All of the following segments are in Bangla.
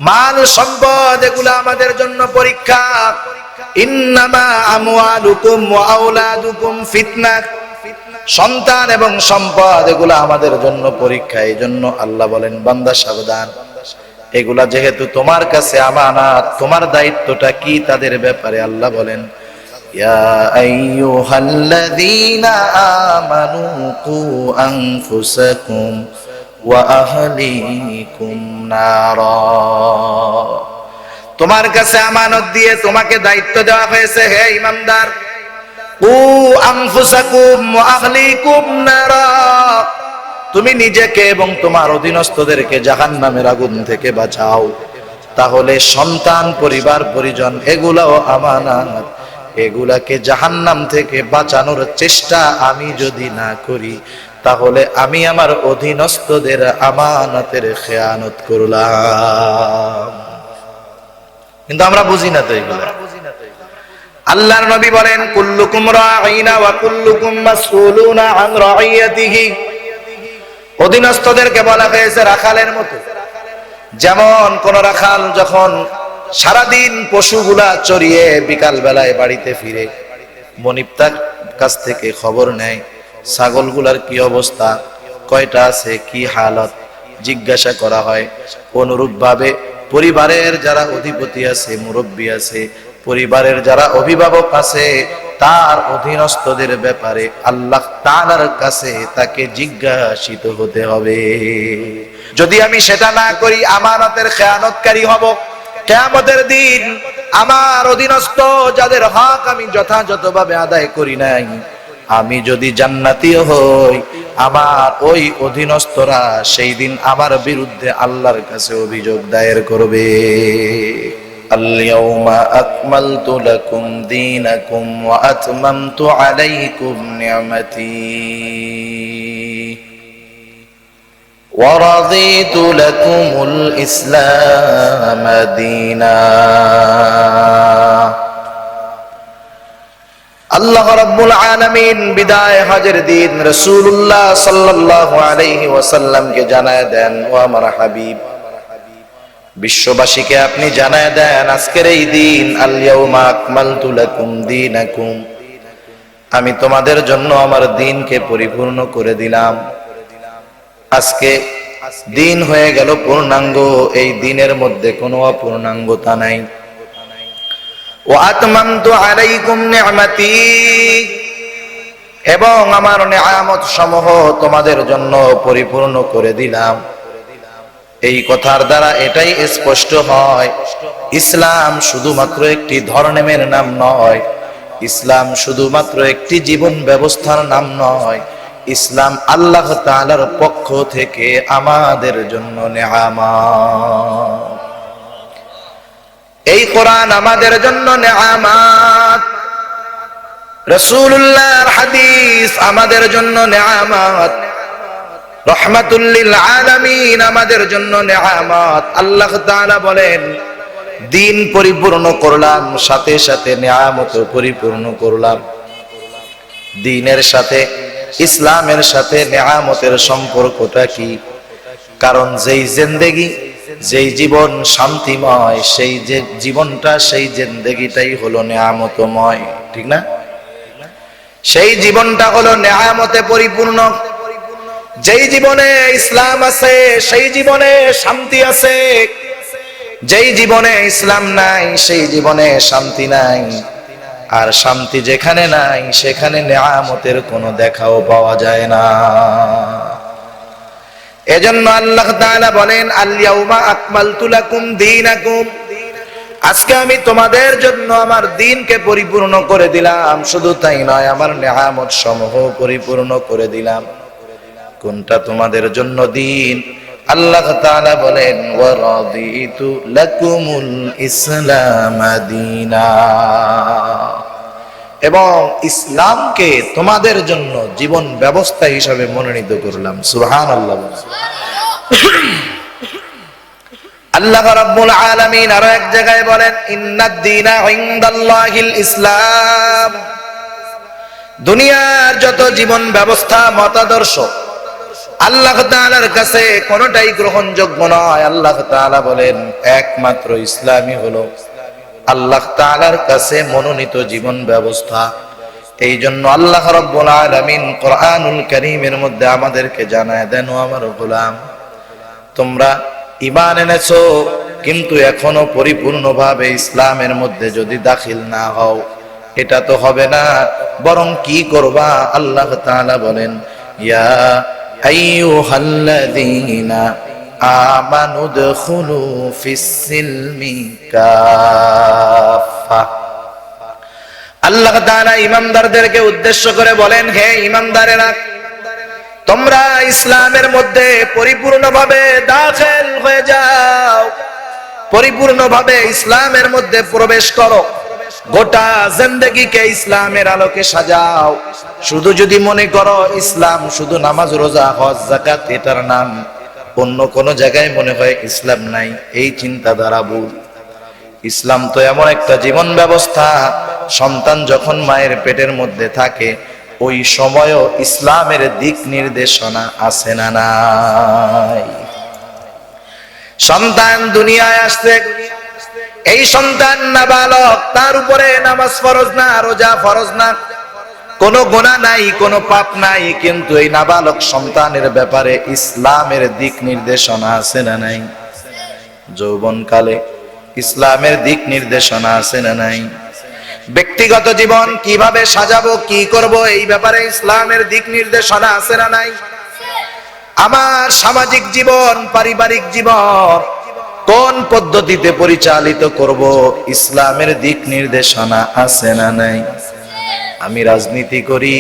মাল সম্পদ এগুলো আমাদের জন্য পরীক্ষা। ইন্নামা আমওয়ালুকুম ওয়া আওলাদুকুম ফিতনা, সন্তান এবং সম্পদ এগুলো আমাদের জন্য পরীক্ষা। এই জন্য আল্লাহ বলেন, বান্দা সাবধান, এগুলা যেহেতু তোমার কাছে আমানত, তোমার দায়িত্বটা কি তাদের ব্যাপারে আল্লাহ বলেন, ইয়া আইয়ুহাল্লাযীনা আমানু কু আনফুসাকুম ওয়া আহলিকুম নারা। তোমার কাছে আমানত দিয়ে তোমাকে দায়িত্ব দেওয়া হয়েছে, হে ঈমানদার, কু আনফুসাকুম ওয়া আহলিকুম নারা, তুমি নিজেকে এবং তোমার অধীনস্থদেরকে জাহান্নামের আগুন থেকে বাঁচাও। তাহলে সন্তান, পরিবার, পরিজন এগুলাও আমানত। এগুলাকে জাহান্নাম থেকে বাঁচানোর চেষ্টা আমি যদি না করি, তাহলে আমি আমার অধীনস্থদের আমানতের খেয়ানত করলাম। কিন্তু আমরা বুঝি না তো এগুলা। আল্লাহর নবী বলেন, কুল্লুকুম রাঈনা ওয়া কুল্লুকুম মাসউলুনা আন রাঈয়াতিহি। অধীনস্থদেরকে বলা হয়েছে রাখালের মতো। যেমন কোন রাখাল যখন সারাদিন পশুগুলা চড়িয়ে বিকাল বেলায় বাড়িতে ফিরে মনিবতার কাছ থেকে খবর নেয়, ছাগলগুলার কি অবস্থা, কয়টা আছে, কি হালত জিজ্ঞাসা করা হয়। অনুরূপ ভাবে পরিবারের যারা অধিপতি আছে, মুরব্বী আছে, পরিবারের যারা অভিভাবক আছে, তার অধীনস্থদের ব্যাপারে আল্লাহ তাআলার কাছে তাকে জিজ্ঞাসিত হতে হবে। যদি আমি সেটা না করি, আমানতের খেয়ানতকারী হব। কিয়ামতের দিন আমার অধীনস্থ যাদের হক আমি যথাযথভাবে আদায় করি নাই, আমি যদি জান্নাতীও হই, আমার ওই অধীনস্থরা সেই দিন আমার বিরুদ্ধে আল্লাহর কাছে অভিযোগ দায়ের করবে। আল-ইয়াওমা আকমালতু লাকুম দীনাকুম ওয়া আতমামতু আলাইকুম নি'মাতি ওয়া রাদিতু লাকুমুল ইসলাম দীনা। আল্লাহ রাব্বুল আলামিন বিদায় হজের দিন রাসূলুল্লাহ সাল্লাল্লাহু আলাইহি ওয়াসাল্লামকে জানায় দেন, ও আমার হাবিব, বিশ্ববাসীকে আপনি জানায় দেন, আজকের এই দিন আল-ইয়াওমা আকমালতু লাকুম দীনাকুম, আমি তোমাদের জন্য আমার দ্বীনকে পরিপূর্ণ করে দিলাম। আজকে দিন হয়ে গেল পূর্ণাঙ্গ, এই দিনের মধ্যে কোনো অপূর্ণাঙ্গতা নাই। ওয়া আতমামতু আলাইকুম নি'মাতি, এবং আমার নিয়ামত সমূহ তোমাদের জন্য পরিপূর্ণ করে দিলাম। এই কথার দ্বারা এটাই স্পষ্ট হয়, ইসলাম শুধুমাত্র একটি ধর্মের নাম নয়, ইসলাম শুধুমাত্র একটি জীবন ব্যবস্থার নাম নয়, ইসলাম আল্লাহ তাআলার পক্ষ থেকে আমাদের জন্য নিয়ামত। এই কোরআন আমাদের জন্য নিয়ামত, রাসূলুল্লাহর হাদিস আমাদের জন্য নিয়ামত, রাহমাতুল লিল আলামিন আমাদের জন্য নিয়ামত। আল্লাহ তাআলা বলেন, দ্বীন পরিপূর্ণ করলাম, সাথে সাথে নিয়ামত পরিপূর্ণ করলাম। দ্বীনের সাথে, ইসলামের সাথে নিয়ামতের সম্পর্কটা কি? কারণ যেই জিন্দেগি, যেই জীবন শান্তিময়, সেই যে জীবনটা, সেই জিন্দেগিটাই হলো নিয়ামতময়, ঠিক না? সেই জীবনটা হলো নিয়ামতে পরিপূর্ণ। যেই জীবনে ইসলাম আছে, সেই জীবনে শান্তি আছে। যেই জীবনে ইসলাম নাই, সেই জীবনে শান্তি নাই। আর শান্তি যেখানে নাই, সেখানে নিয়ামতের কোনো দেখাও পাওয়া যায় না। এজন্য আল্লাহ তাআলা বলেন, আল-ইয়াওমা আকমালতু লাকুম দীনাকুম, আজকে আমি তোমাদের জন্য আমার দ্বীনকে পরিপূর্ণ করে দিলাম। শুধু তাই নয়, আমার নিয়ামত সমূহ পরিপূর্ণ করে দিলাম। কোনটা তোমাদের জন্য দ্বীন? আল্লাহ তাআলা বলেন, ওয়া রাদিতু লাকুমুল ইসলাম দীনা, এবং ইসলামকে তোমাদের জন্য জীবন ব্যবস্থা হিসাবে মনোনীত করলাম। সুবহানাল্লাহ। আল্লাহ রাব্বুল আলামিন আরো এক জায়গায় বলেন, ইন্নাদ দীনা ইনদাল্লাহিল ইসলাম, দুনিয়ার যত জীবন ব্যবস্থা, মতাদর্শ, আল্লাহ তাআলার কাছে কোনটাই গ্রহণযোগ্য নয়। আল্লাহ তাআলা বলেন একমাত্র ইসলামই হলো আল্লাহ তাআলার কাছে মনোনীত জীবন ব্যবস্থা। এই জন্য আল্লাহ রাব্বুল আলামিন কোরআনুল কারীমের মধ্যে আমাদেরকে জানায় দেন, ও আমার গোলাম, তোমরা ঈমান এনেছো কিন্তু এখনো পরিপূর্ণভাবে ইসলামের মধ্যে যদি দাখিল না হও, এটা তো হবে না। বরং কি করবা? আল্লাহ তাআলা বলেন, ইয়া আইয়ুহাল্লাযীনা আমানু দুখুলু ফিস-সিলমি কাফা। আল্লাহ তাআলা ঈমানদারদেরকে উদ্দেশ্য করে বলেন, হে ঈমানদারেরা, তোমরা ইসলামের মধ্যে পরিপূর্ণভাবে দাখিল হয়ে যাও, পরিপূর্ণভাবে ইসলামের মধ্যে প্রবেশ করো, গোটা জিন্দেগিকে ইসলামের আলোকে সাজাও। শুধু যদি মনে করো ইসলাম শুধু নামাজ, রোজা, হজ, যাকাত এটার নাম, অন্য কোন জায়গায় মনে হয় ইসলাম নাই, এই চিন্তাধারা ভুল। ইসলাম তো এমন একটা জীবন ব্যবস্থা, সন্তান যখন মায়ের পেটের মধ্যে থাকে ওই সময়ও ইসলামের দিক নির্দেশনা আছে না নাই? সন্তান দুনিয়ায় আসছে, এই সন্তান নাবালক, তার উপরে নামাজ ফরজ না, রোজা ফরজ না, কোনো গুনাহ নাই, কোনো পাপ নাই, কিন্তু এই নাবালক সন্তানের ব্যাপারে ইসলামের দিক নির্দেশনা আছে না নাই? যৌবনকালে ইসলামের দিক নির্দেশনা আছে না নাই? ব্যক্তিগত জীবন কিভাবে সাজাবো, কি করব, এই ব্যাপারে ইসলামের দিক নির্দেশনা আছে না নাই? আমার সামাজিক জীবন, পারিবারিক জীবন কোন পদ্ধতিতে পরিচালিত করব, ইসলামের দিক নির্দেশনা আছে না নাই? আমি রাজনীতি করি,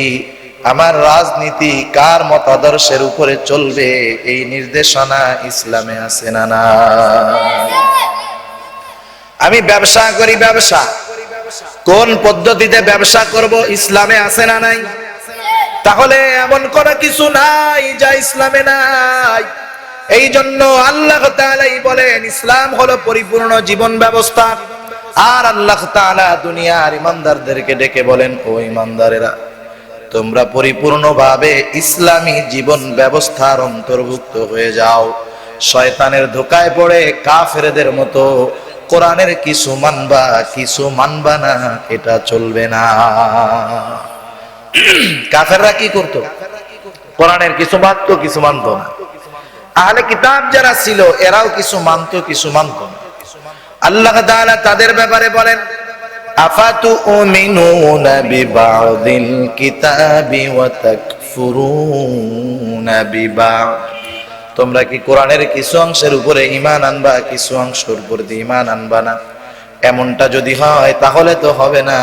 আমার রাজনীতি কার মতাদর্শের উপরে চলবে, এই নির্দেশনা ইসলামে আছে না নাই? আমি ব্যবসা করি, ব্যবসা কোন পদ্ধতিতে ব্যবসা করব, ইসলামে আছে না নাই? তাহলে এমন কোন কিছু নাই যা ইসলামে নাই। এই জন্য আল্লাহ তাআলাই বলেন ইসলাম হলো পরিপূর্ণ জীবন ব্যবস্থা। আর আল্লাহ তাআলা দুনিয়ার ঈমানদারদেরকে ডেকে বলেন, ও ঈমানদারেরা, তোমরা পরিপূর্ণভাবে ইসলামী জীবন ব্যবস্থার অন্তর্ভুক্ত হয়ে যাও। শয়তানের ধোঁকায় পড়ে কাফেরদের মতো কোরআনের কিছু মানবা কিছু মানবা না, এটা চলবে না। কাফেররা কি করতো? কোরআনের কিছু মানতো, কিছু মানতো না। আহলে কিতাব যারা ছিল এরাও কিছু মানতো, কিছু মানতো না। আল্লাহ তাআলা তাদের ব্যাপারে বলেন, আফাতুমিনুনা বিবাদিল কিতাবি ওয়া তাকফুরুনা বিবাদ। তোমরা কি কোরআনের কিছু অংশের উপরে ঈমান আনবা, কিছু অংশের উপর ঈমান আনবা না? এমনটা যদি হয় তাহলে তো হবে না।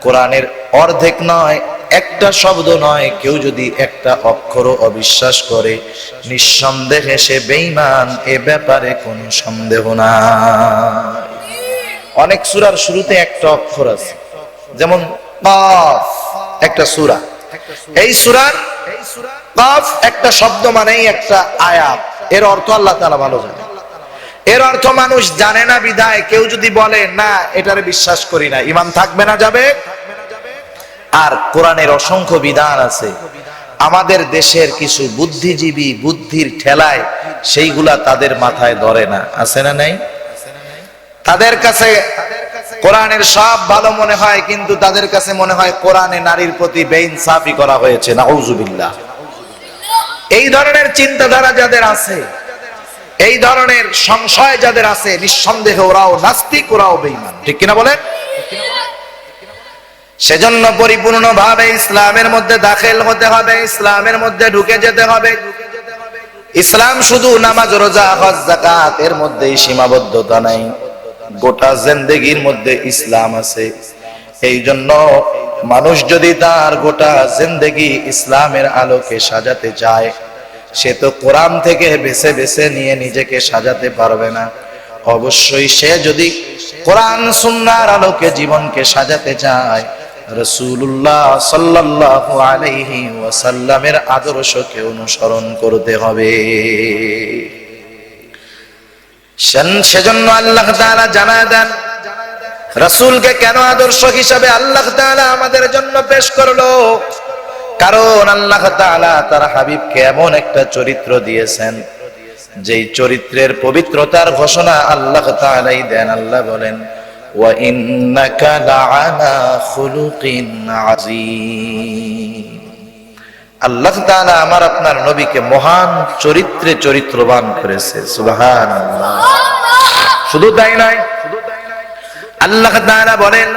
কোরআনের অর্ধেক নয়, একটা শব্দ নয়, কেউ যদি একটা অক্ষরও অবিশ্বাস করে নিঃসন্দেহে সে বেঈমান, এ ব্যাপারে কোনো সন্দেহ নাই। অনেক সূরার শুরুতে একটা অক্ষর আছে, যেমন কাফ একটা সূরা, এই সূরার কাফ একটা শব্দ মানেই একটা আয়াত। এর অর্থ আল্লাহ তাআলা ভালো জানেন। এর অর্থ মানুষ জানে না বিধায় কেউ যদি বলে না এটারে বিশ্বাস করি না, ঈমান থাকবে না, যাবে। আর কোরআনের অসংখ্য বিধান আছে, আমাদের দেশের কিছু বুদ্ধিজীবী বুদ্ধির ঠেলায় সেইগুলা তাদের মাথায় ধরে না, আছে না নাই? তাদের কাছে কোরআনের সব ভালো মনে হয়, কিন্তু তাদের কাছে মনে হয় কোরআনে নারীর প্রতি বেইনসাফি করা হয়েছে, নাউজুবিল্লাহ। এই ধরনের চিন্তাধারা যাদের আছে, এই ধরনের সংশয় যাদের আছে, নিঃসন্দেহে ওরাও নাস্তিক, ওরাও বেঈমান, ঠিক কিনা বলেন? সেজন্য পরিপূর্ণভাবে ইসলামের মধ্যে দাখিল হতে হবে, ইসলামের মধ্যে ঢুকে যেতে হবে। ইসলাম শুধু নামাজ, রোজা, হজ, যাকাত এর মধ্যেই সীমাবদ্ধতা নাই, গোটা জিন্দেগির মধ্যে ইসলাম আছে। এই জন্য মানুষ যদি তার গোটা জিন্দেগি ইসলামের আলোকে সাজাতে চায়, সে তো কোরআন থেকে বেছে বেছে নিয়ে নিজেকে সাজাতে পারবে না। অবশ্যই সে যদি কোরআন সুন্নাহর আলোকে জীবনকে সাজাতে চায়, রাসূলুল্লাহ সাল্লাল্লাহু আলাইহি ওয়াসাল্লামের আদর্শকে অনুসরণ করতে হবে। সেজন্য আল্লাহ তাআলা জানায় দেন রাসূলকে কেন আদর্শ হিসাবে আল্লাহ তাআলা আমাদের জন্য পেশ করলো। কারণ আল্লাহ তাআলা তার হাবিবকে এমন একটা চরিত্র দিয়েছেন, যেই চরিত্রের পবিত্রতার ঘোষণা আল্লাহ তাআলাই দেন। আল্লাহ বলেন, ওয়া ইন্নাকা লাআলা খুলুকিন আযীম। আল্লাহ তাআলা আমার আপনার নবীকে মহান চরিত্রে চরিত্রবান করেছে। সুবহানাল্লাহ। শুধু তাই নয়, আল্লাহ তাআলা বলেন,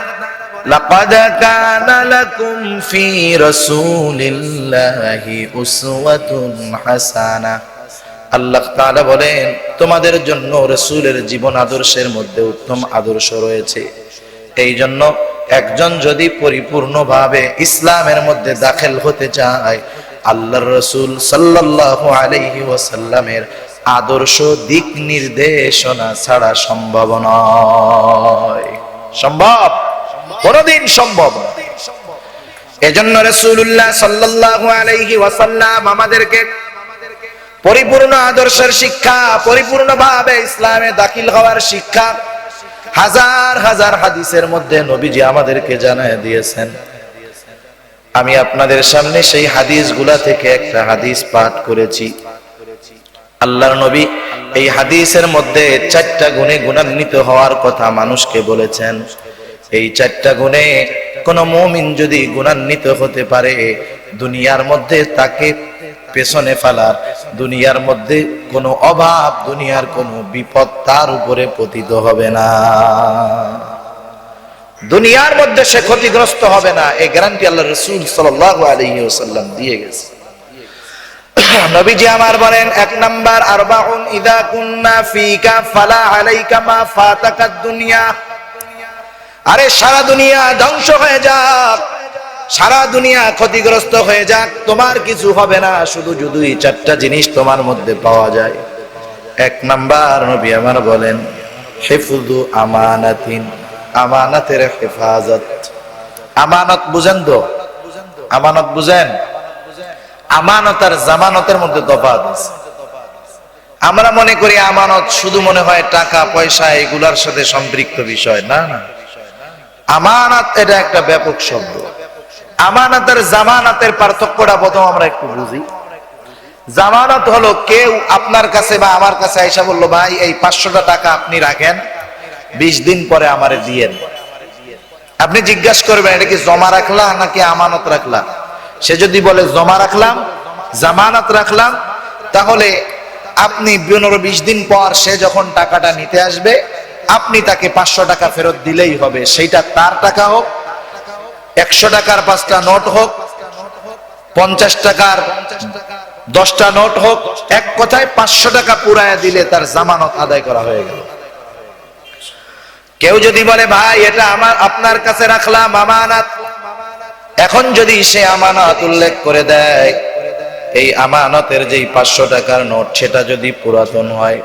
লাকাদ কানা লাকুম ফি রাসূলিল্লাহি উসওয়াতুন হাসানাহ। আল্লাহ তাআলা বলেন, তোমাদের জন্য রাসূলের জীবন আদর্শের মধ্যে উত্তম আদর্শ রয়েছে। এই জন্য একজন যদি পরিপূর্ণভাবে ইসলামের মধ্যে দাখিল হতে চায়, আল্লাহর রাসূল সাল্লাল্লাহু আলাইহি ওয়াসাল্লামের আদর্শ দিক নির্দেশনা ছাড়া সম্ভব নয়। সম্ভব? কোনদিন সম্ভব না। এজন্য রাসূলুল্লাহ সাল্লাল্লাহু আলাইহি ওয়াসাল্লাম আমাদেরকে পরিপূর্ণ আদর্শের শিক্ষা, পরিপূর্ণভাবে ইসলামে দাখিল হওয়ার শিক্ষা হাজার হাজার হাদিসের মধ্যে নবীজি আমাদেরকে জানায় দিয়েছেন। আমি আপনাদের সামনে সেই হাদিসগুলা থেকে একটা হাদিস পাঠ করেছি। আল্লাহর নবী এই হাদিসের মধ্যে 4টা গুণে গুণান্বিত হওয়ার কথা মানুষকে বলেছেন। এই 4টা গুণে কোন মুমিন যদি গুণান্বিত হতে পারে, দুনিয়ার মধ্যে তাকে পেছনে ফেলার, দুনিয়ার মধ্যে কোনো অভাব, দুনিয়ার কোনো বিপদ তার উপরে পতিত হবে না, দুনিয়ার মধ্যে সে ক্ষতিগ্রস্ত হবে না। এই গ্যারান্টি আল্লাহ রাসূল সাল্লাল্লাহু আলাইহি ওয়াসাল্লাম দিয়ে গেছে। নবীজি আমার বলেন, 1 নাম্বার, আরবাউন ইযা কুন্না ফিকা ফালা আলাইকা মা ফাতাকাদ দুনিয়া। আরে সারা দুনিয়া ধ্বংস হয়ে যাক, সারা দুনিয়া ক্ষতিগ্রস্ত হয়ে যাক, তোমার কিছু হবে না, শুধু যদি 4টা জিনিস তোমার মধ্যে পাওয়া যায়। 1 নাম্বার নবী আমার বলেন, হিফযু আমানাতিন, আমানাতের হেফাজত। আমানত বুঝেন তো? আমানত বুঝেন? আমানত আর জামানতের মধ্যে তফাৎ আছে। আমরা মনে করি আমানত শুধু মনে হয় টাকা পয়সা এগুলার সাথে সম্পৃক্ত বিষয়। না না, আমানত এটা একটা ব্যাপক শব্দ। আমানত আর জামানতের পার্থক্যটা প্রথম আমরা একটু বুঝি। জামানত হলো কেউ আপনার কাছে বা আমার কাছে আইসা বললো, ভাই এই 500টা টাকা আপনি রাখেন, 20 দিন পরে আমারে দিয়েন। আপনি জিজ্ঞাসা করবেন, এটা কি জমা রাখলা নাকি আমানত রাখলা? সে যদি বলে জমা রাখলাম, জামানত রাখলাম, তাহলে আপনি 15-20 দিন পর সে যখন টাকাটা নিতে আসবে, আপনি তাকে 500 টাকা ফেরত দিলেই হবে। সেইটা তার টাকা হোক, 100 টাকার 5টা নোট হোক, 50 টাকার 10টা নোট হোক, এক কথায় 500 টাকা পুরায়া দিলে তার জামানত আদায় করা হয়ে গেল। কেউ যদি বলে, ভাই এটা আমার আপনার কাছে রাখলাম আমানত, এখন যদি সে আমানত উল্লেখ করে দেয়, এই আমানতের যেই 500 টাকার নোট সেটা যদি পুরাতন হয়,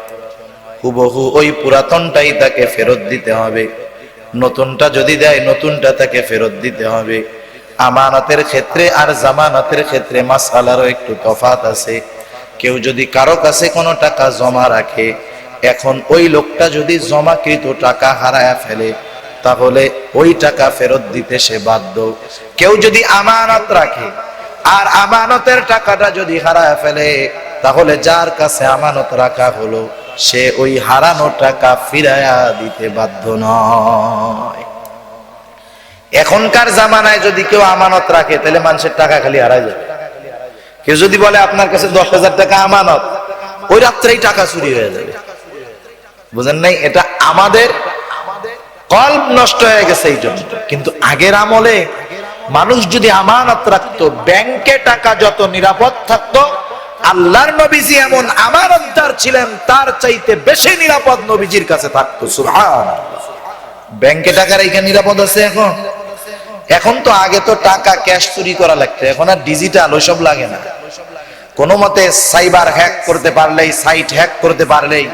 হুবহু ওই পুরাতনটাই তাকে ফেরত দিতে হবে। নতুনটা যদি দেয়, নতুনটা তাকে ফেরত দিতে হবে। আমানতের ক্ষেত্রে আর জামানতের ক্ষেত্রে মাসআলারও একটু তফাৎ আছে। কেউ যদি কারো কাছে কোনো টাকা জমা রাখে, এখন ওই লোকটা যদি জমাকৃত টাকা হারায় ফেলে, তাহলে ওই টাকা ফেরত দিতে সে বাধ্য। কেউ যদি আমানত রাখে আর আমানতের টাকাটা যদি হারায় ফেলে, তাহলে যার কাছে আমানত রাখা হলো সে ওই হারানো টাকা ফিরায়া দিতে বাধ্য নয়। এখনকার জামানায় যদি কেউ আমানত রাখে, তাহলে মানুষের টাকা খালি হারায় যাবে। কেউ যদি বলে আপনার কাছে 10,000 টাকা আমানত, ওই রাত্রেই টাকা চুরি হয়ে যাবে। বুঝেন নাই? এটা আমাদের কলব নষ্ট হয়ে গেছে এই জন্য। কিন্তু আগের আমলে মানুষ যদি আমানত রাখতো, ব্যাংকে টাকা যত নিরাপদ থাকতো, আল্লাহর নবীজি এমন আমানতদার ছিলেন, তার চাইতে বেশি নিরাপদ নবীজির কাছে থাকতো। সুবহানাল্লাহ। ব্যাংকে টাকা রেখে নিরাপদ আছে এখন? এখন তো আগে তো টাকা ক্যাশ চুরি করা লাগতো, এখন আর ডিজিটাল ওইসব লাগে না। কোনো মতে সাইবার হ্যাক করতে পারলেই, সাইট হ্যাক করতে পারলেই,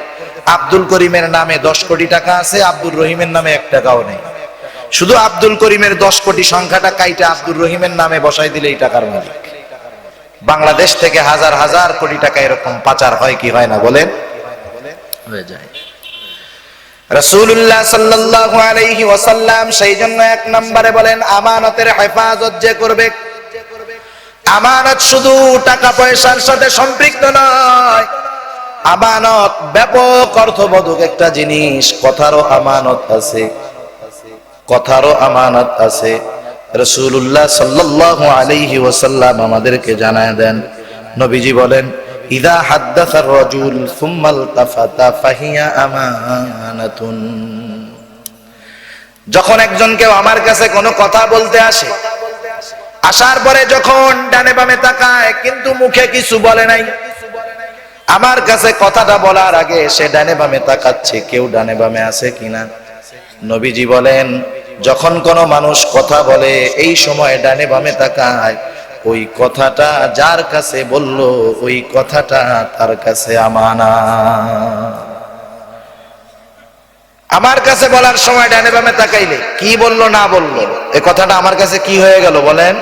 আব্দুল করিমের নামে 10 কোটি টাকা আছে, আব্দুর রহিমের নামে 1 টাকাও নেই। শুধু আব্দুল করিমের 10 কোটি সংখ্যাটা কাইটা আব্দুর রহিমের নামে বসাই দিলে এই টাকার মালিক। বাংলাদেশ থেকে হাজার হাজার কোটি টাকা এরকম পাচার হয় কি হয় না বলেন? হয়ে যায়। রাসূলুল্লাহ সাল্লাল্লাহু আলাইহি ওয়াসাল্লাম সেই জন্য 1 নম্বরে বলেন, আমানতের হেফাজত যে করবে, আমানত শুধু টাকা পয়সার সাথে সম্পৃক্ত নয়, আমানত ব্যাপক অর্থবোধক একটা জিনিস। কথারও আমানত আছে, কথারও আমানত আছে। রাসূলুল্লাহ সাল্লাল্লাহু আলাইহি ওয়াসাল্লাম আমাদেরকে জানায় দেন, নবীজি বলেন, ইযা হাদ্দাসার রাজুল সুম্মা ইলতাফাতা ফাহিয়া আমানাতুন। যখন একজন কেউ আমার কাছে কোনো কথা বলতে আসে, আসার পরে যখন ডানে বামে তাকায় কিন্তু মুখে কিছু বলে নাই, আমার কাছে কথাটা বলার আগে সে ডানে বামে তাকাচ্ছে, কেউ ডানে বামে আছে কিনা। নবীজি বলেন, যখন কোনো মানুষ কথা বলে এই সময় ডানে বামে তাকায়, ওই কথাটা যার কাছে বলল ওই কথাটা তার কাছে আমানত। আমার কাছে বলার সময় ডানে বামে তাকাইলে কি বললো না বললো, এই কথাটা আমার কাছে কি হয়ে গেল বলেন?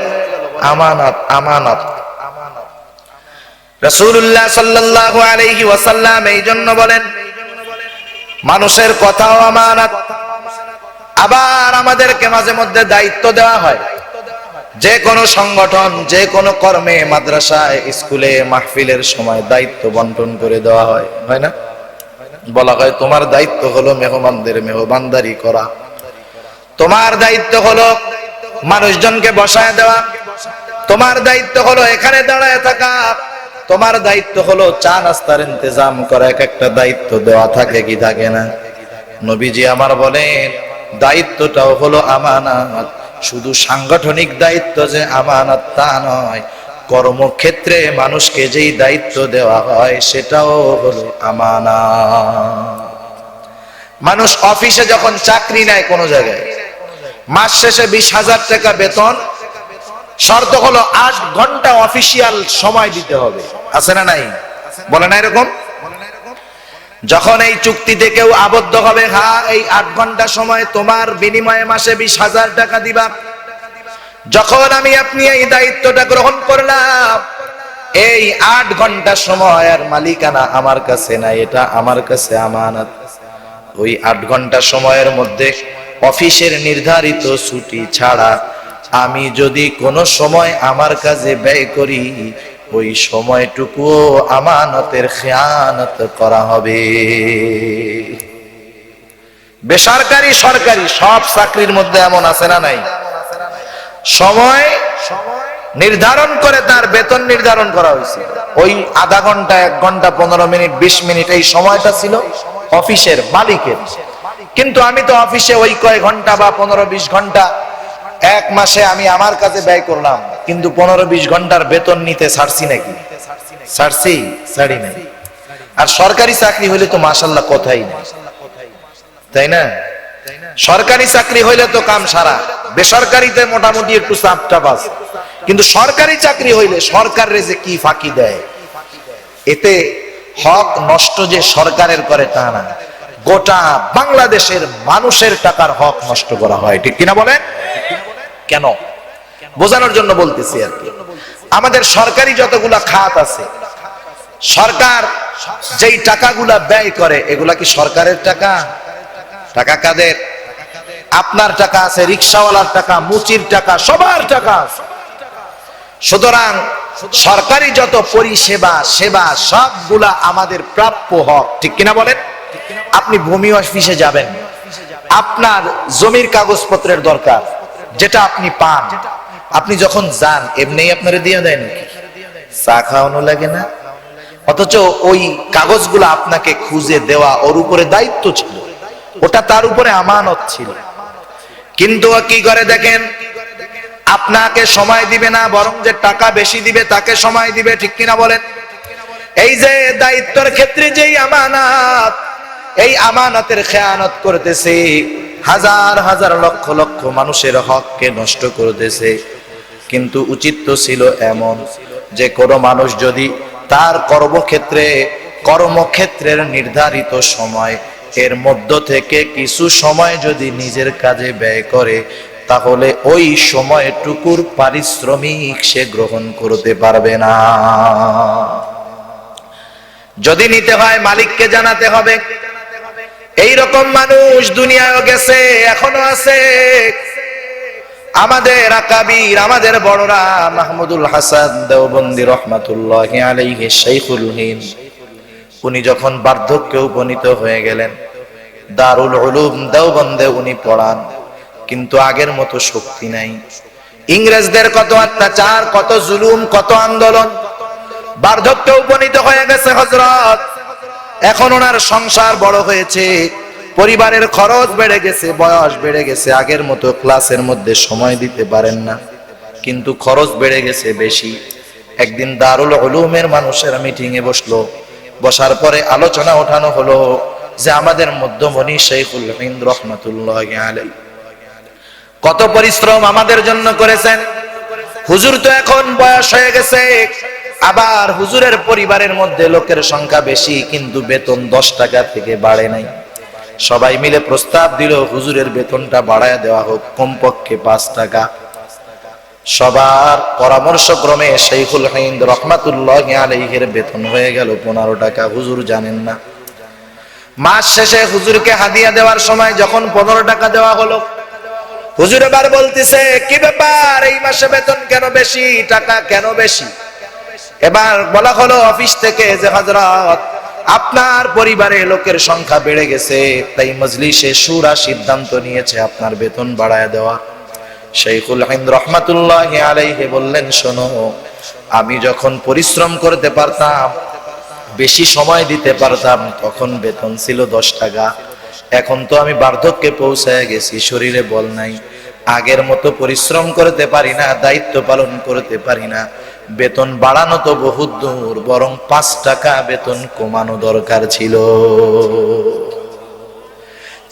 আমানত। আমানত। রাসূলুল্লাহ সাল্লাল্লাহু আলাইহি ওয়াসাল্লাম এই জন্য বলেন, মানুষের কথাও আমানত। আবার আমাদেরকে মাঝে মধ্যে দায়িত্ব দেওয়া হয়, যে কোনো সংগঠন, যে কোনো কর্মে, মাদ্রাসায়, স্কুলে, মাহফিলের সময় দায়িত্ব বন্টন করে দেওয়া হয়, হয় না? বলা হয় তোমার দায়িত্ব হলো মেহমানদের মেহমানদারি করা, তোমার দায়িত্ব হলো মানুষজনকে বসায় দেওয়া, তোমার দায়িত্ব হলো এখানে দাঁড়ায় থাকা, তোমার দায়িত্ব হলো চা নাস্তার ইন্তজাম করা। এক একটা দায়িত্ব দেওয়া থাকে কি থাকে না? নবীজি আমার বলেন, দায়িত্বটাও হলো আমানত। শুধু সাংগঠনিক দায়িত্ব যে আমানত তা নয়, কর্মক্ষেত্রে মানুষকে যেই দায়িত্ব দেওয়া হয় সেটাও হলো আমানত। মানুষ অফিসে যখন চাকরি নেয় কোনো জায়গায়, মাস শেষে 20,000 টাকা বেতন, শর্ত হলো 8 ঘন্টা অফিসিয়াল সময় দিতে হবে। আছে না নাই? বলে না এরকম? যখন এই চুক্তিতে কেউ আবদ্ধ হবে, হ্যাঁ এই 8 ঘন্টা সময় তোমার বিনিময়ে মাসে 20,000 টাকা দিবা, যখন আমি আপনি এই দায়িত্বটা গ্রহণ করলাম, এই 8 ঘন্টা সময়ের মালিকানা আমার কাছে না, এটা আমার কাছে আমানত। ওই 8 ঘন্টা সময়ের মধ্যে অফিসের নির্ধারিত ছুটি ছাড়া আমি যদি কোনো সময় আমার কাজে ব্যয় করি, ওই সময়টুকুও আমানতের খেয়ানত করা হবে। বেসরকারি সরকারি সব চাকরির মধ্যে এমন আছে না নাই? সময় নির্ধারণ করে তার বেতন নির্ধারণ করা হয়েছে। ওই আধা ঘন্টা, 1 ঘন্টা, 15 মিনিট, 20 মিনিট এই সময়টা ছিল অফিসের মালিকের। কিন্তু আমি তো অফিসে ওই কয় ঘন্টা বা 15-20 ঘন্টা এক মাসে আমি আমার কাছে ব্যয় করলাম, কিন্তু 15-20 ঘন্টার বেতন নিতে ছাড়ছি নাকি? ছাড়ছি? ছাড়ি নাই। আর সরকারি চাকরি হইলে তো মাশাআল্লাহ কথাই না, তাই না? সরকারি চাকরি হইলে তো কাম সারা, বেসরকারিতে মোটামুটি একটু চাপটা বাস, কিন্তু সরকারি চাকরি হইলে সরকারে যে কি ফাঁকি দেয়, এতে হক নষ্ট যে সরকারের করে তা না, গোটা বাংলাদেশের মানুষের টাকার হক নষ্ট করা হয়। ঠিক কিনা বলেন? কেন? বোঝানোর জন্য বলতেছি আর কি। আমাদের সরকারি যতগুলা খাত আছে, সরকার যেই টাকাগুলা ব্যয় করে, এগুলা কি সরকারের টাকা? টাকা কাদের? আপনার টাকা আছে, রিকশাওয়ালার টাকা, মুচির টাকা, সবার টাকা। সুতরাং সরকারি যত পরিষেবা, সেবা সবগুলা আমাদের প্রাপ্য হক। ঠিক কিনা বলেন? আপনি ভূমি অফিসে যাবেন, আপনার জমির কাগজপত্রের দরকার, যেটা আপনি পান, আপনি যখন যান এমনি আপনারা দিয়ে দেয় নাকি? চা খাওয়ানো লাগে না? অথচ ওই কাগজগুলো আপনাকে খুঁজে দেওয়া ওর উপরে দায়িত্ব ছিল, ওটা তার উপরে আমানত ছিল। কিন্তু কি করে দেখেন, আপনাকে সময় দিবে না, বরং যে টাকা বেশি দিবে তাকে সময় দিবে। ঠিক কিনা বলেন? এই যে দায়িত্বের ক্ষেত্রে যেই আমানত, এই আমানতের খেয়ানত করতেছে, হাজার হাজার লক্ষ লক্ষ মানুষের হককে নষ্ট করতেছে। কিন্তু উচিত তো ছিল এমন যে কোনো মানুষ যদি তার কর্মক্ষেত্রের নির্ধারিত সময় এর মধ্য থেকে কিছু সময় যদি নিজের কাজে ব্যয় করে, তাহলে ওই সময়টুকুর পারিশ্রমিক সে গ্রহণ করতে পারবে না। যদি নিতে হয় মালিককে জানাতে হবে। এই রকম মানুষ দুনিয়ায় গেছে, এখনো আছে। আমাদের আকাবির, আমাদের বড়রা, মাহমুদুল হাসান দেওবন্দি রহমাতুল্লাহি আলাইহি শাইখুল হিন্দ, উনি যখন বার্ধক্যে উপনীত হয়ে গেলেন, দারুল উলুম দেওবন্দে উনি পড়ান, কিন্তু আগের মতো শক্তি নাই। ইংরেজদের কত অত্যাচার, কত জুলুম, কত আন্দোলন, বার্ধক্যে উপনীত হয়ে গেছে হযরত। এখন ওনার সংসার বড় হয়েছে, পরিবারের খরচ বেড়ে গেছে, বয়স বেড়ে গেছে, আগের মতো ক্লাসের মধ্যে সময় দিতে পারেন না, কিন্তু খরচ বেড়ে গেছে বেশি। একদিন দারুল উলুমের মানুষেরা মিটিং এ বসলো, বসার পরে আলোচনা ওঠানো হলো যে আমাদের মধ্যমণি শাইখুল হিন্দ রহমাতুল্লাহি আলাইহি কত পরিশ্রম আমাদের জন্য করেছেন। হুজুর তো এখন বয়স হয়ে গেছে, আবার হুজুরের পরিবারের মধ্যে লোকের সংখ্যা বেশি, কিন্তু বেতন 10 টাকা থেকে বাড়ে নাই। সবাই মিলে প্রস্তাব দিল হুজুরের বেতনটা বাড়ায় দেওয়া হোক, কমপক্ষে 5 টাকা। সবার পরামর্শক্রমে শাইখুল হিন্দ রহমাতুল্লাহি আলাইহির বেতন হয়ে গেল 15 টাকা। হুজুর জানেন না। মাস শেষে হুজুরকে হাদিয়া দেওয়ার সময় যখন 15 টাকা দেওয়া হলো, হুজুর এবার বলতেছে, কি ব্যাপার, এই মাসে বেতন কেন বেশি, টাকা কেন বেশি? এবার বলা হলো অফিস থেকে যে হযরত, আপনার পরিবারে লোকের সংখ্যা বেড়ে গেছে, তাই মজলিসে শুরা সিদ্ধান্ত নিয়েছে আপনার বেতন বাড়ায় দেওয়া। শাইখুল হিন্দ রহমাতুল্লাহি আলাইহি বললেন, শোনো, আমি যখন পরিশ্রম করতে পারতাম, বেশি সময় দিতে পারতাম, তখন বেতন ছিল 10 টাকা। এখন তো আমি বার্ধক্যে পৌঁছায় গেছি, শরীরে বল নাই, আগের মতো পরিশ্রম করতে পারি না, দায়িত্ব পালন করতে পারি না, বেতন বাড়ানো তো বহুত দূর, বরং 5 টাকা বেতন কমানো দরকার ছিল।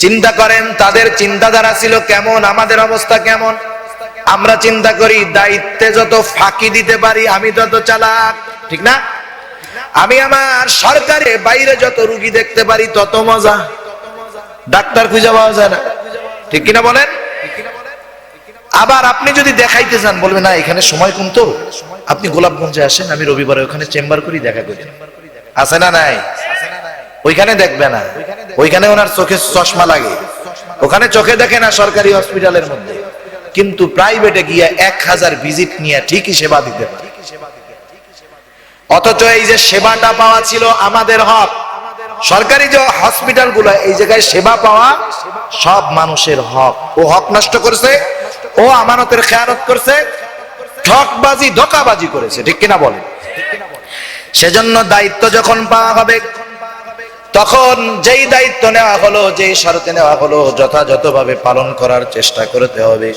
চিন্তা করেন তাদের চিন্তাধারা ছিল কেমন, আমাদের অবস্থা কেমন। আমরা চিন্তা করি দায়িত্বে যত ফাঁকি দিতে পারি আমি তত চালাক, ঠিক না? আমি আমার সরকারে বাইরে যত রুগী দেখতে পারি তত মজা, ডাক্তার খুঁজে পাওয়া যায় না, ঠিক কিনা বলেন? আবার আপনি যদি দেখাইতে চান, বলবে না এখানে সময় কম, তো আপনি গোলাপগঞ্জে আসেন, আমি রবিবারে ওখানে চেম্বার করি, দেখা করি। আছে না নাই? ওইখানে দেখবে না, ওইখানে ওনার চোখে চশমা লাগে, ওখানে চোখে দেখে না সরকারি হসপিটালের মধ্যে, কিন্তু প্রাইভেটে গিয়ে 1000 ভিজিট নিয়ে ঠিকই সেবা দিতে পারে। অথচ এই যে সেবাটা পাওয়া ছিল আমাদের হক, সরকারি যে হসপিটাল গুলো, এই জায়গায় সেবা পাওয়া সব মানুষের হক। ও হক নষ্ট করেছে, ও আমানতের খেয়ানত করছে, ঠকবাজি ধোঁকাবাজি করেছে, ঠিক কিনা বলেন? সেজন্য দায়িত্ব যখন পাওয়া হবে, তখন যেই দায়িত্ব নেওয়া হলো, যেই শর্তে নেওয়া হলো, যথাযথভাবে পালন করার চেষ্টা করতে হবে।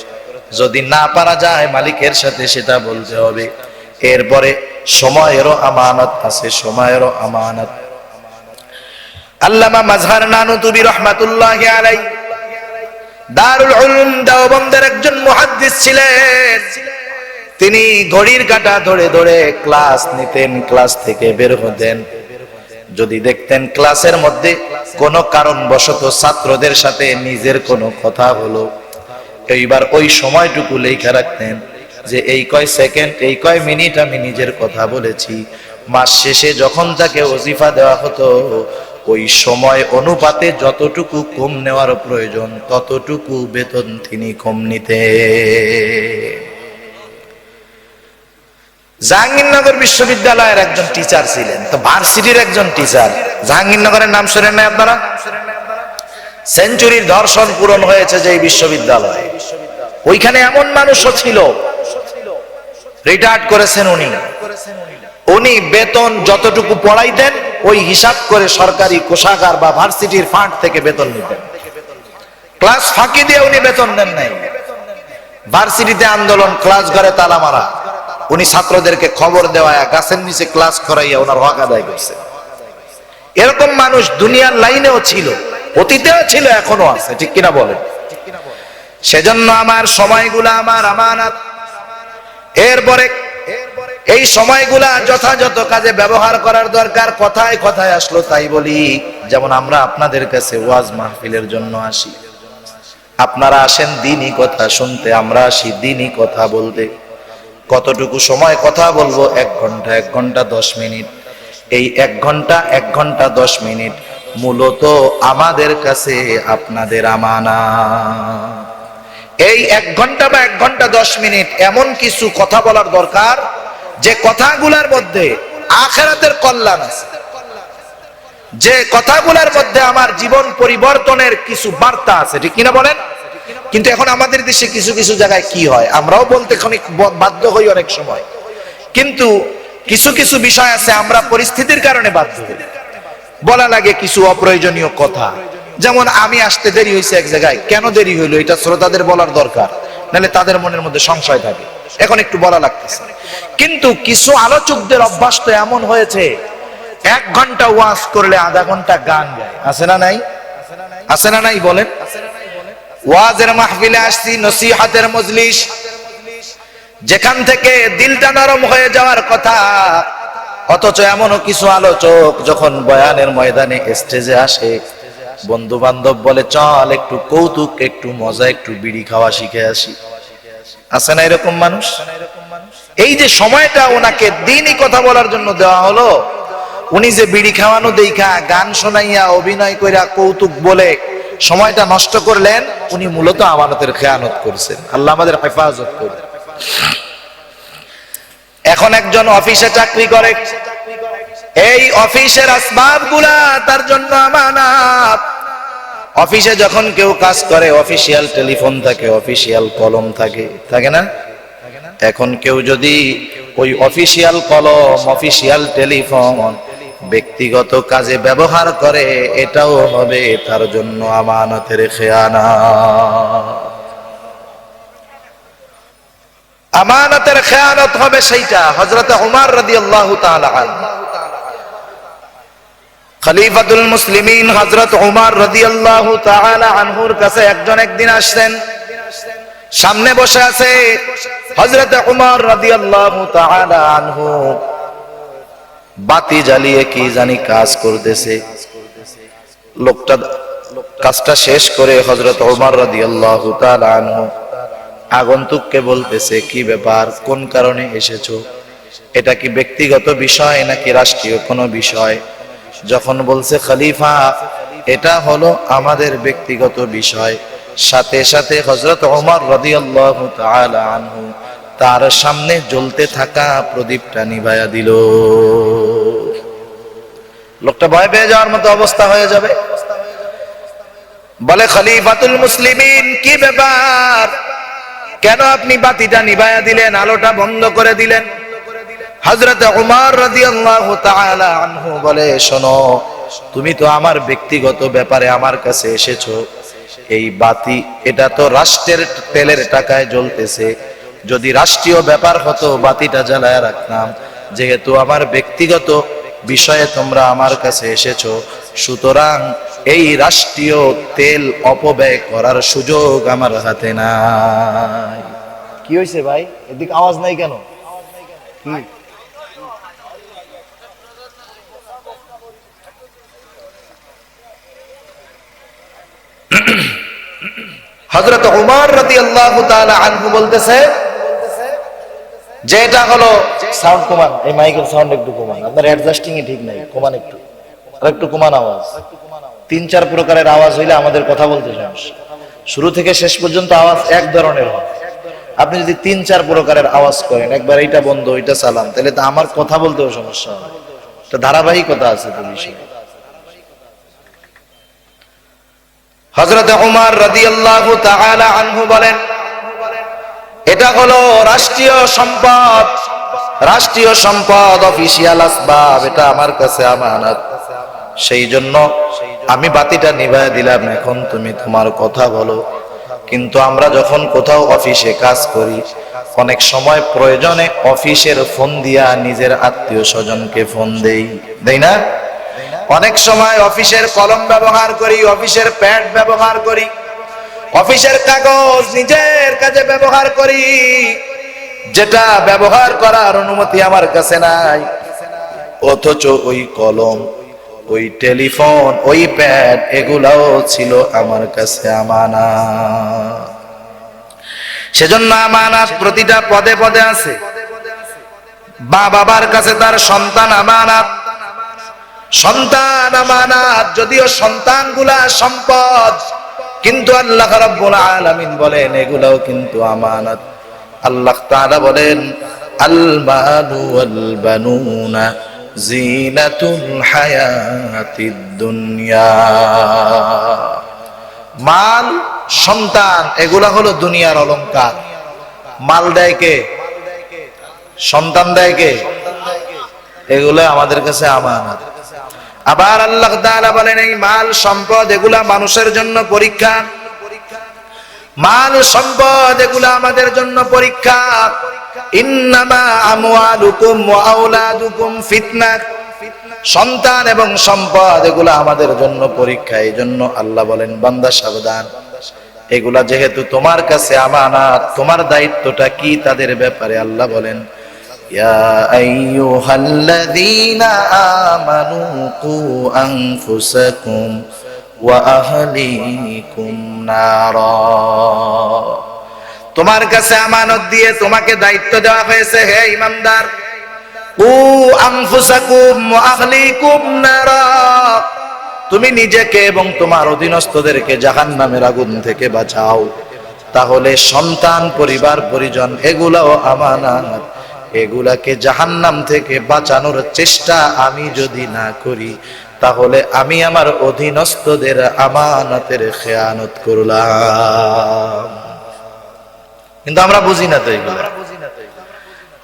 যদি না পারা যায়, মালিকের সাথে সেটা বলতে হবে। এরপরে সময়েরও আমানত আছে, সময়েরও আমানত। আল্লামা মাজহার নানুতুবি রহমাতুল্লাহি আলাইহি দারুল উলুম দেওবন্দের একজন মুহাদ্দিস ছিলেন। তিনি ঘড়ির কাঁটা ধরে ধরে ক্লাস নিতেন, ক্লাস থেকে বের হতেন। যদি দেখতেন ক্লাসের মধ্যে কোনো কারণবশত ছাত্রদের সাথে নিজের কোনো কথা হলো, এইবার ওই সময়টুকু লেখা রাখতেন যে এই কয় সেকেন্ড, এই কয় মিনিট আমি নিজের কথা বলেছি। মাস শেষে যখন তাকে ওজিফা দেওয়া হতো, ওই সময় অনুপাতে যতটুকু কম নেওয়ার প্রয়োজন ততটুকু বেতন তিনি কম নিতে। জাহাঙ্গীরনগর বিশ্ববিদ্যালয়ের একজন টিচার ছিলেন, তো ভার্সিটির একজন টিচার। জাহাঙ্গীরনগরের নাম শুনেন না আপনারা? সেঞ্চুরির ধর্ষণ পূরণ হয়েছে যে বিশ্ববিদ্যালয়, ওইখানে এমন মানুষও ছিল, রিটায়ার্ড করেছেন উনি বেতন যতটুকু পড়াইতেন ওই হিসাব করে সরকারি কোষাগার বা ভার্সিটির ফান্ড থেকে বেতন নিতেন। ক্লাস ফাঁকি দিয়ে উনি বেতন দেন নাই। ভার্সিটিতে আন্দোলন, ক্লাস ঘরে তালা মারা, উনি ছাত্রদেরকে খবর দেওয়া, গাছের নিচে ক্লাস করাইয়া ওনার হক আদায় করছে। এরকম মানুষ দুনিয়ার লাইনেও ছিল, অতীতেও ছিল, এখনো আছে, ঠিক কিনা বলেন? সেজন্য আমার সময়গুলা আমার আমানত। এরপরে এই সময়গুলা যথাযথ কাজে ব্যবহার করার দরকার। কথায় কথায় আসলো তাই বলি, যেমন আমরা আপনাদের কাছে ওয়াজ মাহফিলের জন্য আসি, আপনারা আসেন দ্বীনি কথা শুনতে, আমরা আসি দ্বীনি কথা বলতে। কতটুকু সময় কথা বলবো? 1 ঘন্টা, 1 ঘন্টা 10 মিনিট। এই 1 ঘন্টা 1 ঘন্টা 10 মিনিট মূলত আমাদের কাছে আপনাদের আমানত। এই 1 ঘন্টা বা 1 ঘন্টা 10 মিনিট এমন কিছু কথা বলার দরকার যে কথাগুলোর মধ্যে আখিরাতের কল্যাণ আছে, যে কথাগুলোর মধ্যে আমার জীবন পরিবর্তনের কিছু বার্তা আছে, ঠিক কিনা বলেন? কিন্তু এখন আমাদের দেশে কিছু কিছু জায়গায় কি হয়, আমরাও বলতে খানিক বাধ্য হই অনেক সময়, কিন্তু কিছু কিছু বিষয় আছে আমরা পরিস্থিতির কারণে বাধ্য হই, বলা লাগে কিছু অপ্রয়োজনীয় কথা। যেমন আমি আসতে দেরি হয়েছে এক জায়গায়, কেন দেরি হইলো এটা শ্রোতাদের বলার দরকার, নাহলে তাদের মনের মধ্যে সংশয় থাকে, এখন একটু বলা লাগতেছে। কিন্তু কিছু আলোচকদের অভ্যাস তো এমন হয়েছে 1 ঘন্টা ওয়াজ করলে আধা ঘন্টা গান গায়, আছে না নাই? আছে না নাই বলেন? ওয়াজের মাহফিলে আসছি, নসিহতের মজলিস, যেখান থেকে দিলটা নরম হয়ে যাওয়ার কথা, অথচ এমনও কিছু আলোচক যখন বয়ানের ময়দানে স্টেজে আসে, বন্ধু বান্ধব বলে চল একটু কৌতুক, একটু মজা, একটু বিড়ি খাওয়া শিখে আসি। আছে না এরকম মানুষ? এই যে সময়টা ওনাকে দিনই কথা বলার জন্য দেওয়া হলো, উনি যে বিড়ি খাওয়ানো দেখা, গান শোনাইয়া, অভিনয় কইরা, কৌতুক বলে সময়টা নষ্ট করলেন, উনি মূলত আমানতের খেয়ানত করছেন। আল্লাহ আমাদের হেফাজত করুন। এখন একজন অফিসে চাকরি করে, এই অফিসের আসবাবগুলা তার জন্য আমানত। অফিসে যখন কেউ কাজ করে, অফিসিয়াল টেলিফোন থাকে, অফিসিয়াল কলম থাকে, থাকে না? এখন কেউ যদি ওই অফিসিয়াল কলম, অফিসিয়াল টেলিফোন ব্যক্তিগত কাজে ব্যবহার করে, এটাও হবে তার জন্য আমানতের খেয়ানত। আমানতের খেয়ানত হবে সেইটা। হযরত ওমর রাদিয়াল্লাহু তাআলা আনহু, খলিফাতুল মুসলিমিন হযরত ওমর রাদিয়াল্লাহু তাআলা আনহুর কাছে একজন একদিন আসলেন, সামনে বসে আছে হযরত ওমর রাদিয়াল্লাহু তাআলা আনহু, বাতি জ্বালিয়ে কি জানি কাজ করতেছে। লোকটা কাজটা শেষ করে হযরত ওমর রাদিয়াল্লাহু তাআলা আনহু আগন্তুককে বলতেছে, কি ব্যাপার, কোন কারণে এসেছো, এটা কি ব্যক্তিগত বিষয় নাকি রাষ্ট্রীয় কোনো বিষয়? যখন বলছে খলিফা এটা হলো আমাদের ব্যক্তিগত বিষয়, সাথে সাথে হযরত ওমর রাদিয়াল্লাহু তাআলা আনহু তার সামনে জ্বলতে থাকা প্রদীপটা নিভায়া দিল। লোকটা ভয় পেয়ে যাওয়ার মতো অবস্থা হয়ে যাবে। বলে, খলিফাতুল মুসলিমিন, কি ব্যাপার, কেন আপনি বাতিটা নিভায়া দিলেন, আলোটা বন্ধ করে দিলেন? হযরত ওমর রাদিয়াল্লাহু তাআলা আনহু বলে, শোনো, তুমি তো আমার ব্যক্তিগত ব্যাপারে আমার কাছে এসেছো, এই বাতি এটা তো রাষ্ট্রের তেলের টাকায় জ্বলতেছে, যদি রাষ্ট্রীয় ব্যাপার হতো বাতিটা জ্বালায় রাখতাম, যেহেতু আমার ব্যক্তিগত বিষয়ে তোমরা আমার কাছে এসেছো, সুতরাং এই রাষ্ট্রীয় তেল অপব্যয় করার সুযোগ আমার হাতে নাই। কি হয়েছে ভাই, এদিকে আওয়াজ নাই কেন? হযরত ওমর রাদিয়াল্লাহু তাআলা আনহু বলতেছে যে এটা হলো, সাউন্ড কমান, এই মাইকের সাউন্ড একটু কমান, আপনার অ্যাডজাস্টিং এ ঠিক নাই, কমান একটু, আর একটু কমান আওয়াজ। 3-4 প্রকারের আওয়াজ হইলে আমাদের কথা বলতে সমস্যা। শুরু থেকে শেষ পর্যন্ত আওয়াজ এক ধরনের হয়। আপনি যদি 3-4 প্রকারের আওয়াজ করেন, একবার এইটা বন্ধ, ওইটা চালান, তাহলে তো আমার কথা বলতেও সমস্যা হয়। তো ধারাবাহিকতা আছে তো বিষয়ে। হযরত ওমর রাদিয়াল্লাহু তাআলা আনহু বলেন, এটা হলো রাষ্ট্রীয় সম্পদ, রাষ্ট্রীয় সম্পদ, অফিসিয়াল আসবাব, এটা আমার কাছে আমানত, সেই জন্য আমি বাতিটা নিভায়া দিলাম, এখন তুমি তোমার কথা বলো। কিন্তু আমরা যখন কোথাও অফিসে কাজ করি, অনেক সময় প্রয়োজনে অফিসের ফোন দিয়া নিজের আত্মীয় স্বজনকে ফোন দেই না? অনেক সময় অফিসের কলম ব্যবহার করি, অফিসের প্যাড ব্যবহার করি, অফিসের কাগজ নিজের কাজে ব্যবহার করি, যেটা ব্যবহার করার অনুমতি আমার কাছে নাই, অথচ ওই কলম, ওই টেলিফোন, ওই প্যাড, এগুলাও ছিল আমার কাছে আমানত। সেজন্য আমানত প্রতিটা পদে পদে আছে। বাবার কাছে তার সন্তান আমানত, সন্তান আমানত, যদিও সন্তানগুলা সম্পদ, কিন্তু আল্লাহ রাব্বুল আলামিন বলেন এগুলাও কিন্তু আমানত। আল্লাহ তাআলা বলেন আল মালু ওয়াল বানুনা জিনাতুল হায়াতিদ দুনিয়া। মাল, সন্তান এগুলা হলো দুনিয়ার অলংকার। মাল দেয় কে? সন্তান দেয় কে? এগুলো আমাদের কাছে আমানত। আবার আল্লাহ তাআলা বলেন এই মাল সম্পদ এগুলা মানুষের জন্য পরীক্ষা। মাল সম্পদ এগুলা আমাদের জন্য পরীক্ষা। ইন্নামা আমওয়ালুকুম ওয়া আওলাদুকুম ফিতনা। সন্তান এবং সম্পদ এগুলা আমাদের জন্য পরীক্ষা। এই জন্য আল্লাহ বলেন বান্দা সাবধান, এগুলা যেহেতু তোমার কাছে আমানত, তোমার দায়িত্বটা কি তাদের ব্যাপারে আল্লাহ বলেন ইয়া আইয়ুহাল্লাযীনা আমানু কু আনফুসাকুম ওয়া আহলিকুম নারা। তোমার কাছে আমানত দিয়ে তোমাকে দায়িত্ব দেওয়া হয়েছে, হে ঈমানদার, কু আনফুসাকুম ওয়া আহলিকুম নারা, তুমি নিজেকে এবং তোমার অধীনস্থদেরকে জাহান্নামের আগুন থেকে বাঁচাও। তাহলে সন্তান, পরিবার, পরিজন এগুলাও আমানত। এগুলাকে জাহান্নাম থেকে বাঁচানোর চেষ্টা আমি যদি না করি তাহলে আমি আমার অধীনস্থদের আমানতের খেয়ানত করলাম। কিন্তু আমরা বুঝি না তো এগুলো।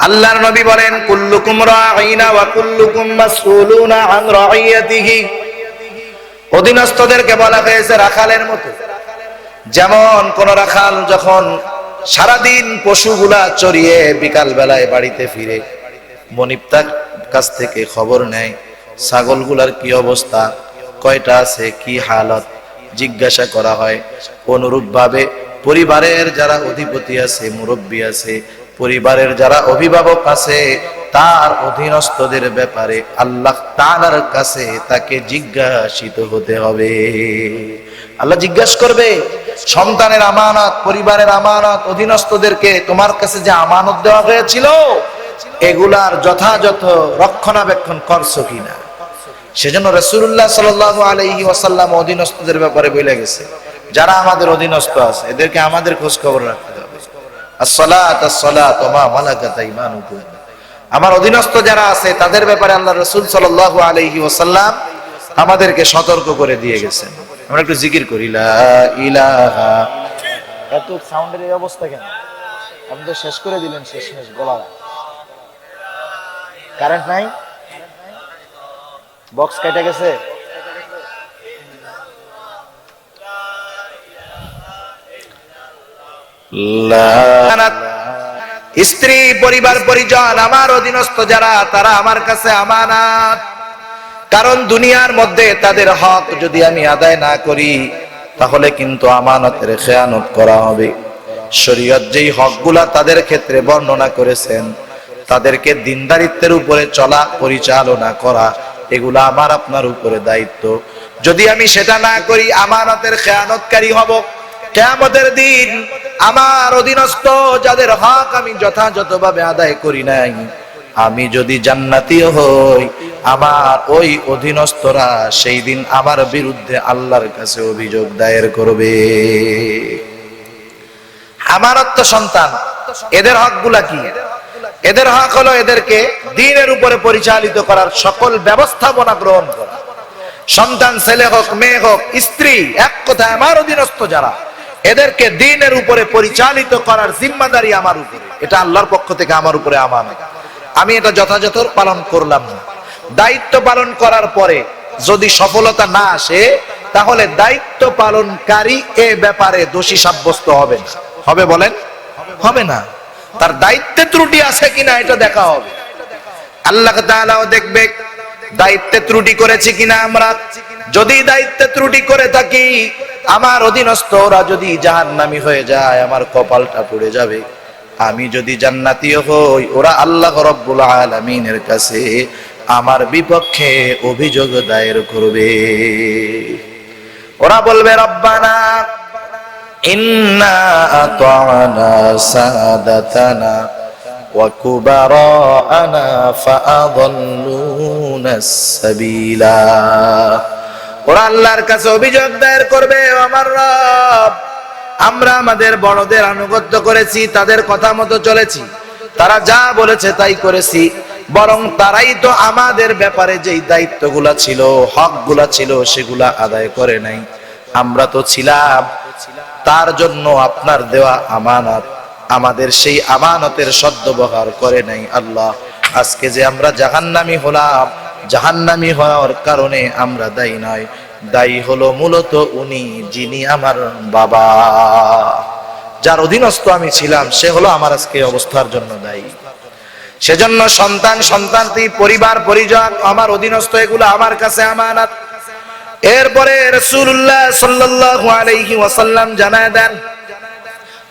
আল্লাহর নবী বলেন কুল্লুকুম রাঈনা ওয়া কুল্লুকুম মাসউলুনা আন রাঈয়াতিহি। অধীনস্থদেরকে বলা হয়েছে রাখালের মতো। যেমন কোন রাখাল যখন সারাদিন পশুগুলা চড়িয়ে বিকাল বেলায় বাড়িতে ফিরে মনিবতার কাছ থেকে খবর নেয় ছাগলগুলার কি অবস্থা, কয়টা আছে, কি হালত জিজ্ঞাসা করা হয়। অনুরূপ ভাবে পরিবারের যারা অধিপতি আছে, মুরব্বী আছে, পরিবারের যারা অভিভাবক আছে, তার অধীনস্থদের ব্যাপারে আল্লাহ তাআলার কাছে তাকে জিজ্ঞাসিত হতে হবে। আল্লাহ জিজ্ঞাসা করবে সন্তানের আমানত, পরিবারের আমানত, অধীনস্থদেরকে তোমার কাছে যে আমানত দেওয়া হয়েছিল এগুলার যথাযথ রক্ষণাবেক্ষণ করছো কিনা। সেজন্য রাসূলুল্লাহ সাল্লাল্লাহু আলাইহি ওয়াসাল্লাম অধীনস্থদের ব্যাপারে বলে গেছে যারা আমাদের অধীনস্থ আছে এদেরকে আমাদের খোঁজ খবর রাখতে হবে। আসসালাত আসসালাত ওয়া মা মালাকাত আইমানুকুম। আমার অধীনস্থ যারা আছে তাদের ব্যাপারে আল্লাহ রাসূল সাল্লাল্লাহু আলাইহি ওয়াসাল্লাম আমাদেরকে সতর্ক করে দিয়ে গেছেন। আমরা একটু জিকির করি লা ইলাহা। এত সাউন্ডের এই অবস্থা কেন? আপনি তো শেষ করে দিলেন, শেষ গলা। কারেন্ট নাই, বক্স কেটে গেছে। স্ত্রী, পরিবার, পরিজন আমার অধীনস্থ যারা তারা আমার কাছে আমানত। কারণ দুনিয়ার মধ্যে তাদের হক যদি আমি আদায় না করি তাহলে কিন্তু আমানতের খেয়ানত করা হবে। শরীয়ত যেই হকগুলা তাদের ক্ষেত্রে বর্ণনা করেছেন, তাদেরকে দিনদারিত্বের উপরে চলা, পরিচালনা করা, এগুলা আমার আপনার উপরে দায়িত্ব। যদি আমি সেটা না করি আমানতের খেয়ানতকারী হব। কিয়ামতের দিন আমার অধীনস্থ যাদের হক আমি যথাযথভাবে আদায় করি নাই, আমি যদি জান্নাতীও হই আমার ওই অধীনস্থরা সেই দিন আমার বিরুদ্ধে আল্লাহর কাছে অভিযোগ দায়ের করবে। আমানত তো সন্তান, এদের হকগুলা কি? এদের হক হলো এদেরকে দ্বীনের উপরে পরিচালিত করার সকল ব্যবস্থাপনা গ্রহণ করা। সন্তান ছেলে হোক, মেয়ে হোক, স্ত্রী, এক কথায় আমার অধীনস্থ যারা, এদেরকে দ্বীনের উপরে পরিচালিত করার জিম্মাদারি আমার উপরে। এটা আল্লাহর পক্ষ থেকে আমার উপরে আমানত। আমি এটা যথাযথ পালন করলাম না। দায়িত্ব পালন করার পরে যদি সফলতা না আসে তাহলে দায়িত্ব পালনকারী এ ব্যাপারে দোষী সাব্যস্ত হবে না। হবে বলেন? হবে না। তার দায়িত্বে ত্রুটি আছে কিনা এটা দেখা হবে। আল্লাহ তাআলাও দেখবে দায়িত্বে ত্রুটি করেছি কিনা আমরা। যদি দায়িত্বে ত্রুটি করে থাকি আমার অধীনস্থ ওরা যদি জাহান্নামী হয়ে যায় আমার কপালটা পুড়ে যাবে। আমি যদি জান্নাতীয় হই ওরা আল্লাহ রাব্বুল আলামিনের কাছে আমার বিপক্ষে অভিযোগ দায়ের করবে। ওরা বলবে রব্বানা ইন্না আতা'না সাদাতানা ওয়া কুবারা'না ফাআদাল্লুনা সাবিলা। ওরা আল্লাহর কাছে অভিযোগ দায়ের করবে, আমার রব, আমরা আমাদের বড়দের আনুগত্য করেছি, তাদের কথা মতো চলেছি, তারা যা বলেছে তাই করেছি, বরং তারাই তো আমাদের ব্যাপারে যেই দায়িত্বগুলা ছিল, হকগুলা ছিল, সেগুলা আদায় করে নাই। আমরা তো ছিলাম তার জন্য আপনার দেওয়া আমানত, আমাদের সেই আমানতের সদ্ব্যবহার করে নাই। আল্লাহ, আজকে যে আমরা জাহান্নামী হলাম, জাহান্নামী হওয়ার কারণে আমরা দায়ী নয়, দায়ী হলো মূলত উনি, যিনি আমার বাবা, যার অধীনস্থ আমি ছিলাম, সে হলো আমার আজকে অবস্থার জন্য দায়ী। সেজন্য সন্তান, সন্তানটি, পরিবার পরিজন, আমার অধীনস্থ, এগুলো আমার কাছে আমানত। এরপরে রাসূলুল্লাহ সাল্লাল্লাহু আলাইহি ওয়াসাল্লাম জানায় দেন,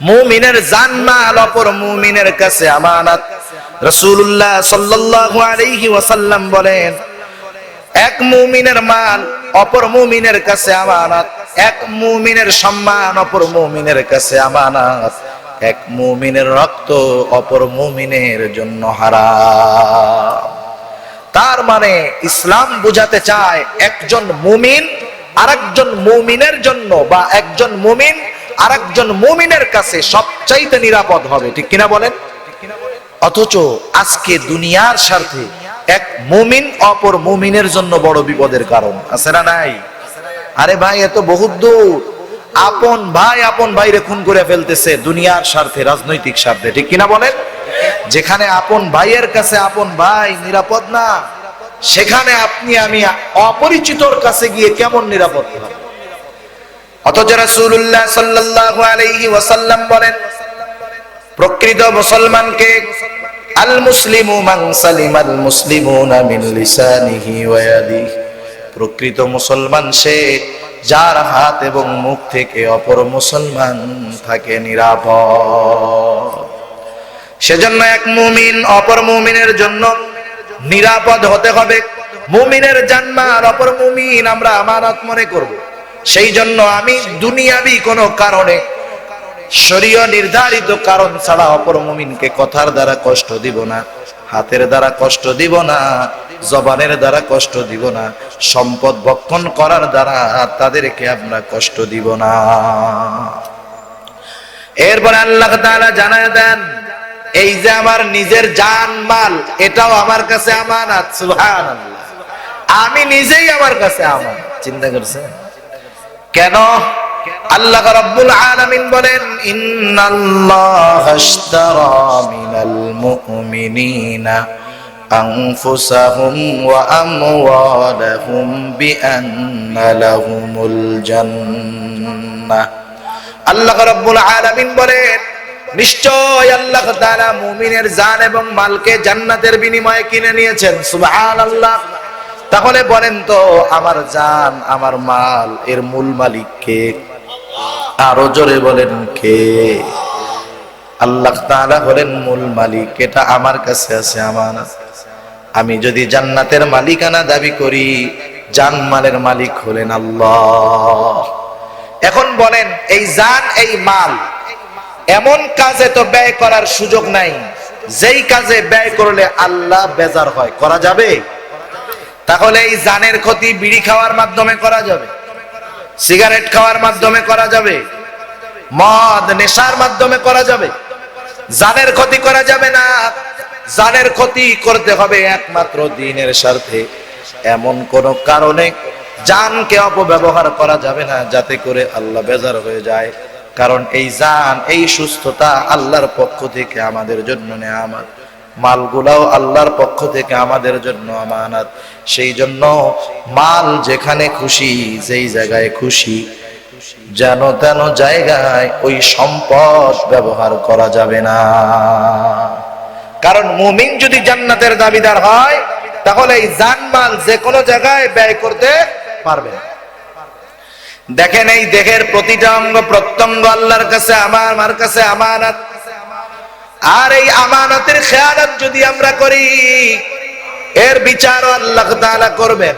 মুমিনের জানমাল অপর মুমিনের কাছে আমানত। রাসূলুল্লাহ সাল্লাল্লাহু আলাইহি ওয়াসাল্লাম বলেন, এক মুমিনের মাল অপর মুমিনের কাছে আমানত, এক মুমিনের সম্মান অপর মুমিনের কাছে আমানত, এক মুমিনের রক্ত অপর মুমিনের জন্য হারাম। তার মানে ইসলাম বুঝাতে চায়, একজন মুমিন আরেকজন মুমিনের জন্য, বা একজন মুমিন আরেকজন মুমিনের কাছে সবচাইতে নিরাপদ হবে, ঠিক কিনা বলেন? অথচ আজকে দুনিয়ার স্বার্থে এক মুমিন অপর মুমিনের জন্য বড় বিপদের কারণ, আছে না নাই? আরে ভাই, এত বহুত দূর, আপন ভাই আপন ভাইরে খুন করে ফেলতেছে দুনিয়ার স্বার্থে, রাজনৈতিক স্বার্থে, ঠিক কিনা বলেন? যেখানে আপন ভাইয়ের কাছে আপন ভাই নিরাপদ না, সেখানে আপনি আমি অপরিচিতর কাছে গিয়ে কেমন নিরাপদ হব? অথচ রাসূলুল্লাহ সাল্লাল্লাহু আলাইহি ওয়াসাল্লাম বলেন, প্রকৃত মুসলমানকে আল মুসলিমু মান সালিমাল মুসলিমুনা মিন লিসানিহি ওয়া ইয়াদিহি, প্রকৃত মুসলমান সে যার হাত এবং মুখ থেকে অপর মুসলমান থাকে নিরাপদ। সেজন্য এক মুমিন অপর মুমিনের জন্য নিরাপদ হতে হবে। মুমিনের জানমাল অপর মুমিন আমরা আমানত মনে করব। সেই জন্য আমি দুনিয়াবি কোনো কারণে, শরীয় নির্ধারিত কারণ ছাড়া অপর মুমিনকে কথার দ্বারা কষ্ট দিব না, হাতের দ্বারা কষ্ট দিব না, জবানের দ্বারা কষ্ট দিব না, সম্পদ ভক্ষণ করার দ্বারা তাদেরকে আমরা কষ্ট দিব না। এরপর আল্লাহ তাআলা জানায় দেন, এই যে আমার নিজের জান মাল, এটাও আমার কাছে আমানত। সুবহানাল্লাহ, আমি নিজেই আমার কাছে আমানত। চিন্তা করছেন কেন? আল্লাহ রাব্বুল আলামিন বলেন, ইন্নাল্লাহা আশতারা মিনাল মুমিনিনা আনফুসাহুম ওয়া আমওয়ালাহুম বিআন্না লাহুমুল জান্নাহ। আল্লাহ রাব্বুল আলামিন বলেন, নিশ্চয় আল্লাহ তাআলা মুমিনের জান এবং মালকে জান্নাতের বিনিময়ে কিনে নিয়েছেন। সুবহানাল্লাহ। তাহলে বলেন তো, আমার জান আমার মাল এর মূল মালিক কে? আরো জোরে বলেন, কে? আল্লাহ তাআলা হলেন মূল মালিক। এটা আমার কাছে আছে আমানত। আমি যদি জান্নাতের মালিকানা দাবি করি, জান মালের মালিক হলেন আল্লাহ। এখন বলেন, এই জান এই মাল এমন কাজে তো ব্যয় করার সুযোগ নাই যেই কাজে ব্যয় করলে আল্লাহ বেজার হয়, করা যাবে? তাহলে এই জানের ক্ষতি বিড়ি খাওয়ার মাধ্যমে করা যাবে, সিগারেট খাওয়ার মাধ্যমে করা যাবে, মদ নেশার মাধ্যমে করা যাবে, জানের ক্ষতি করা যাবে না। জানের ক্ষতি করতে হবে একমাত্র দ্বীনের স্বার্থে। এমন কোন কারণে জানকে অপব্যবহার করা যাবে না যাতে করে আল্লাহ বেজার হয়ে যায়। কারণ এই জান, এই সুস্থতা আল্লাহর পক্ষ থেকে আমাদের জন্য নেয়ামত, মালগুলাও আল্লাহর পক্ষ থেকে আমাদের জন্য আমানত। সেই জন্য মাল যেখানে খুশি, যেই জায়গায় খুশি, যেন তেন জায়গায় ওই সম্পদ ব্যবহার করা যাবে না। কারণ মুমিন যদি জান্নাতের দাবিদার হয়, তাহলে এই জানমাল যে কোনো জায়গায় ব্যয় করতে পারবে। দেখেন, এই দেহের প্রতিটা অঙ্গ প্রত্যঙ্গ আল্লাহর কাছে আমার কাছে আমানত। আর এই আমানতের খেয়ানত যদি আমরা করি, এর বিচার আল্লাহ তাআলা করবেন।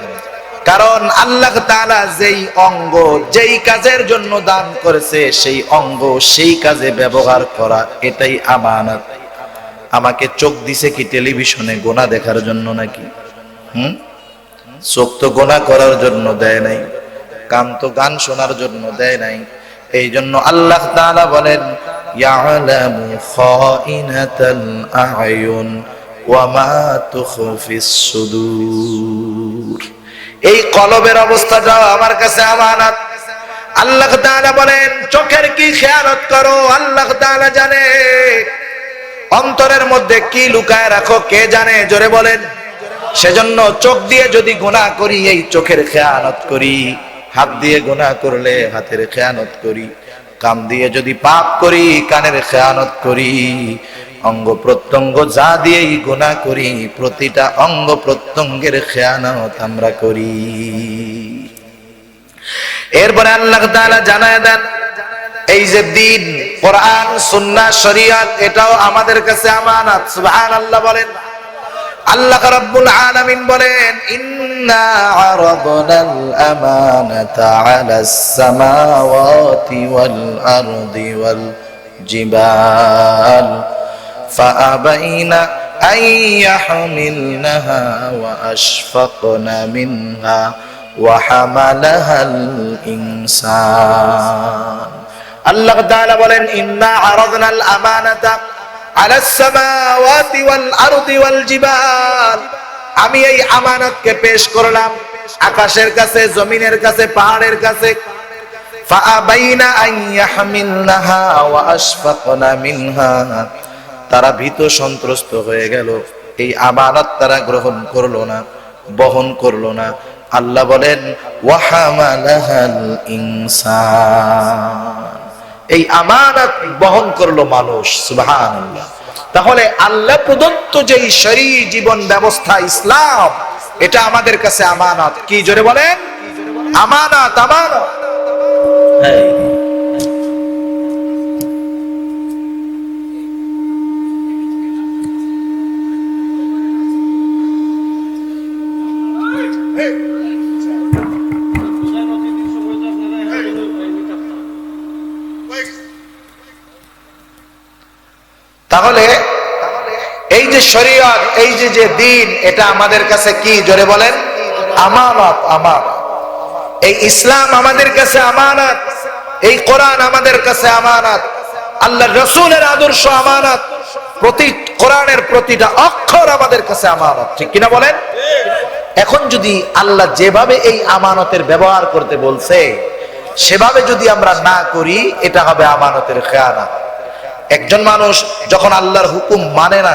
কারণ আল্লাহ তাআলা যেই অঙ্গ যেই কাজের জন্য দান করেছে, সেই অঙ্গ সেই কাজে ব্যবহার করা, এটাই আমানত। আমাকে চোখ দিছে কি টেলিভিশনে গোনা দেখার জন্য নাকি? চোখ তো গোনা করার জন্য দেয় নাই। কান তো গান শোনার জন্য দেয় নাই। এই জন্য আল্লাহ তাআলা বলেন ইয়ালামু খাইনাতাল আয়ুন ওয়া মা তুখফিস সুদূর। এই কলবের অবস্থাটা আমার কাছে আমানত। আল্লাহ তাআলা বলেন চোখের কি খেয়ানত করো আল্লাহ তাআলা জানে, অন্তরের মধ্যে কি লুকায় রাখো কে জানে, জোরে বলেন। সেজন্য চোখ দিয়ে যদি গুনাহ করি এই চোখের খেয়ানত করি, হাত দিয়ে গুনাহ করলে হাতের খেয়ানত করি, কান দিয়ে যদি পাপ করি কানের খেয়ানত করি, অঙ্গ প্রত্যঙ্গ যা দিয়েই গুনাহ করি প্রতিটা অঙ্গ প্রত্যঙ্গের খেয়ানত আমরা করি। এরপরে আল্লাহ তাআলা জানায় দেন এই যে দ্বীন কোরআন সুন্নাহ শরীয়ত এটাও আমাদের কাছে আমানত। সুবহানাল্লাহ বলেন। আল্লাহ রাব্বুল আলামিন বলেন ইন্না আরাদনাল আমানাতা আলাস সামাওয়াতি ওয়াল আরদি ওয়াল জিবাল ফাআবাইনা আন ইয়াহমিলনাহা ওয়া আশফাকনা মিনহা ওয়া হামালাহাল ইনসান। আল্লাহ তাআলা বলেন ইন্না আরাদনাল আমানাতা আলাস সামাওয়াতি ওয়াল আরদি ওয়াল জিবাল, আমি এই আমানতকে পেশ করলাম আকাশের কাছে, জমিনের কাছে, পাহাড়ের কাছে। ফাআবাইনা আন ইয়াহমিলনাহা ওয়া আশফাকনা মিনহা, তারা ভীত সন্ত্রস্ত হয়ে গেল, এই আমানত তারা গ্রহণ করলো না, বহন করলো না। আল্লাহ বলেন ওয়া হামালাহাল ইনসান, এই আমানত বহন করলো মানুষ। সুবহানাল্লাহ। তাহলে আল্লাহ প্রদত্ত যেই শরীয়ী জীবন ব্যবস্থা ইসলাম, এটা আমাদের কাছে আমানত। কি জোরে বলেন? আমানত, আমানত। তাহলে এই যে শরীয়ত, এই যে দ্বীন, এটা আমাদের কাছে কি জোরে বলেন? আমানত, আমানত। এই ইসলাম আমাদের কাছে আমানত, এই কোরআন আমাদের কাছে আমানত, আল্লাহর রাসূলের আদর্শ আমানত, প্রতি কোরআনের প্রতিটা অক্ষর আমাদের কাছে আমানত। ঠিক কিনা বলেন? এখন যদি আল্লাহ যেভাবে এই আমানতের ব্যবহার করতে বলছে সেভাবে যদি আমরা না করি এটা হবে আমানতের খেয়ানত। একজন মানুষ যখন আল্লাহর হুকুম মানে না,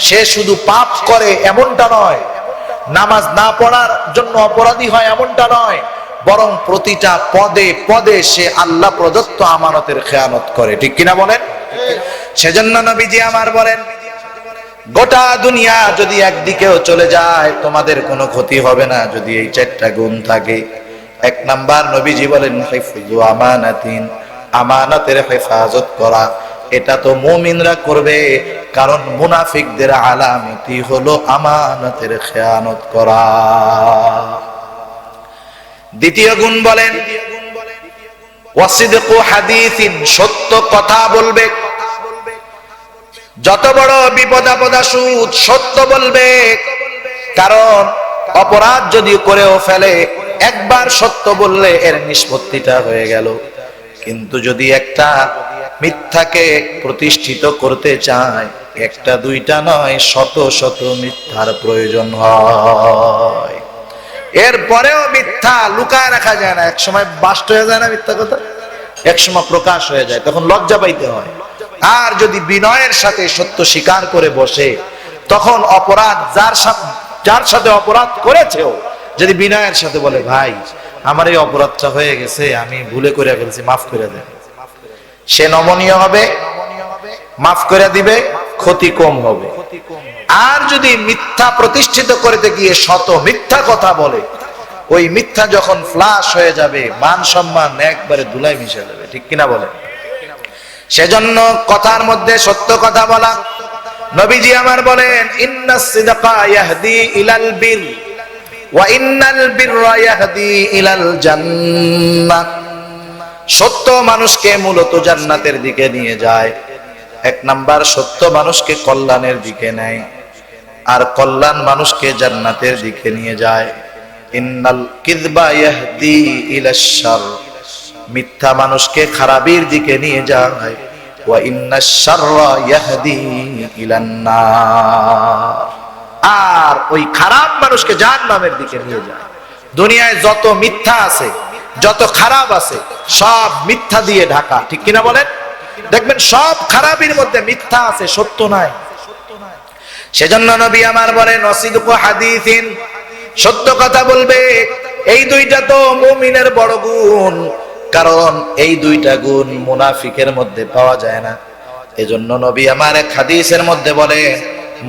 সে শুধু পাপ করে এমনটা নয়, নামাজ না পড়ার জন্য অপরাধী হয় এমনটা নয়, বরং প্রতিটা পদে পদে সে আল্লাহ প্রদত্ত আমানতের খেয়ানত করে। ঠিক কিনা বলেন? সেজন্য নবীজি আমার বলেন গোটা দুনিয়া যদি একদিকেও চলে যায় তোমাদের কোনো ক্ষতি হবে না যদি এই চারটা গুণ থাকে। এক নাম্বার নবীজি বলেন হিফযু আমানাতিন, আমানতের হেফাজত করা। এটা তো মুমিনরা করবে, কারণ মুনাফিকদের আলামতি হলো আমানতের খেয়ানত করা। দ্বিতীয় গুণ বলেন ওয়াসিদকু হাদিসিন, সত্য কথা বলবে। যত বড় বিপদ আপদ আসুক সত্য বলবে, কারণ অপরাধ যদি করেও ফেলে একবার সত্য বললে এর নিষ্পত্তিটা হয়ে গেল। কিন্তু যদি একটা মিথ্যাকে প্রতিষ্ঠিত করতে চায়, একটা দুইটা নয় শত শত মিথ্যার প্রয়োজন হয়। এরপরেও মিথ্যা লুকায় রাখা যায় না, একসময় বাস্ট হয়ে যায় না মিথ্যা কথা, একসময় প্রকাশ হয়ে যায়, তখন লজ্জা পাইতে হয়। আর যদি বিনয়ের সাথে সত্য স্বীকার করে বসে, তখন অপরাধ যার সাথে অপরাধ করেছেও যদি বিনয়ের সাথে বলে ভাই আমার এই অপরাধটা হয়ে গেছে, আমি ভুলে করে ফেলছি, মাফ করে দেন, সে নমনীয় হবে, মাফ করে দিবে, ক্ষতি কম হবে। আর যদি মিথ্যা প্রতিষ্ঠিত করতে গিয়ে শত মিথ্যা কথা বলে, ওই মিথ্যা যখন ফ্লাশ হয়ে যাবে মান সম্মান একবারে ধুলায় মিশে যাবে। ঠিক কিনা বলেন? সেজন্য কথার মধ্যে সত্য কথা বলা। নবীজি আমার বলেন ইন্নাস সিদকা ইয়াহদি ইলাল বির ওয়া ইন্নাল বিররা ইয়াহদি ইলাল জান্নাহ। সত্য মানুষকে মূলত জান্নাতের দিকে নিয়ে যায়। এক নাম্বার সত্য মানুষকে কল্যাণের দিকে নেয়, আর কল্যাণ মানুষকে জান্নাতের দিকে নিয়ে যায়। ইন্নাল কিযবা ইয়াহদি ইলাশ শার, মিথ্যা মানুষকে খারাপের দিকে নিয়ে যায়, ওয়া ইন্নাশ শাররা ইয়াহদি ইলান নার, আর ওই খারাপ মানুষকে জাহান্নামের দিকে নিয়ে যায়। দুনিয়ায় যত মিথ্যা আছে, যত খারাপ আছে, সব মিথ্যা দিয়ে ঢাকা, ঠিক কিনা বলেন? দেখবেন সব খারাপের মধ্যে মিথ্যা আছে, সত্য নাই। সেজন্য নবী আমার বলেন ওয়াসিদকু হাদিসিন, সত্য কথা বলবে। এই দুইটা তো মুমিনের বড় গুণ, কারণ এই দুইটা গুণ মুনাফিকের মধ্যে পাওয়া যায় না। এজন্য নবী আমার এক হাদিসের মধ্যে বলেন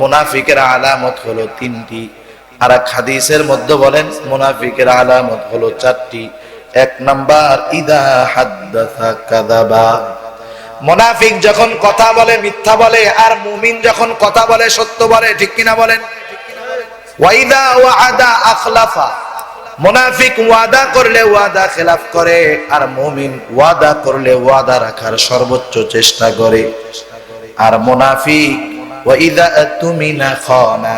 মুনাফিকের আলামত হলো তিনটি, আর এক হাদিসের মধ্যে বলেন মুনাফিকের আলামত হলো চারটি। এক নাম্বার ইদা হাদ্দাসা কাযাবা, মুনাফিক যখন কথা বলে মিথ্যা বলে, আর মুমিন যখন কথা বলে সত্য বলে, ঠিক কিনা বলেন? ওয়াইদা ওয়াদা আখলাফা, মুনাফিক ওয়াদা করলে ওয়াদা খেলাফ করে, আর মুমিন ওয়াদা করলে ওয়াদা রাখার সর্বোচ্চ চেষ্টা করে। আর মুনাফিক ওয়াইদা আতুমিনা খানা,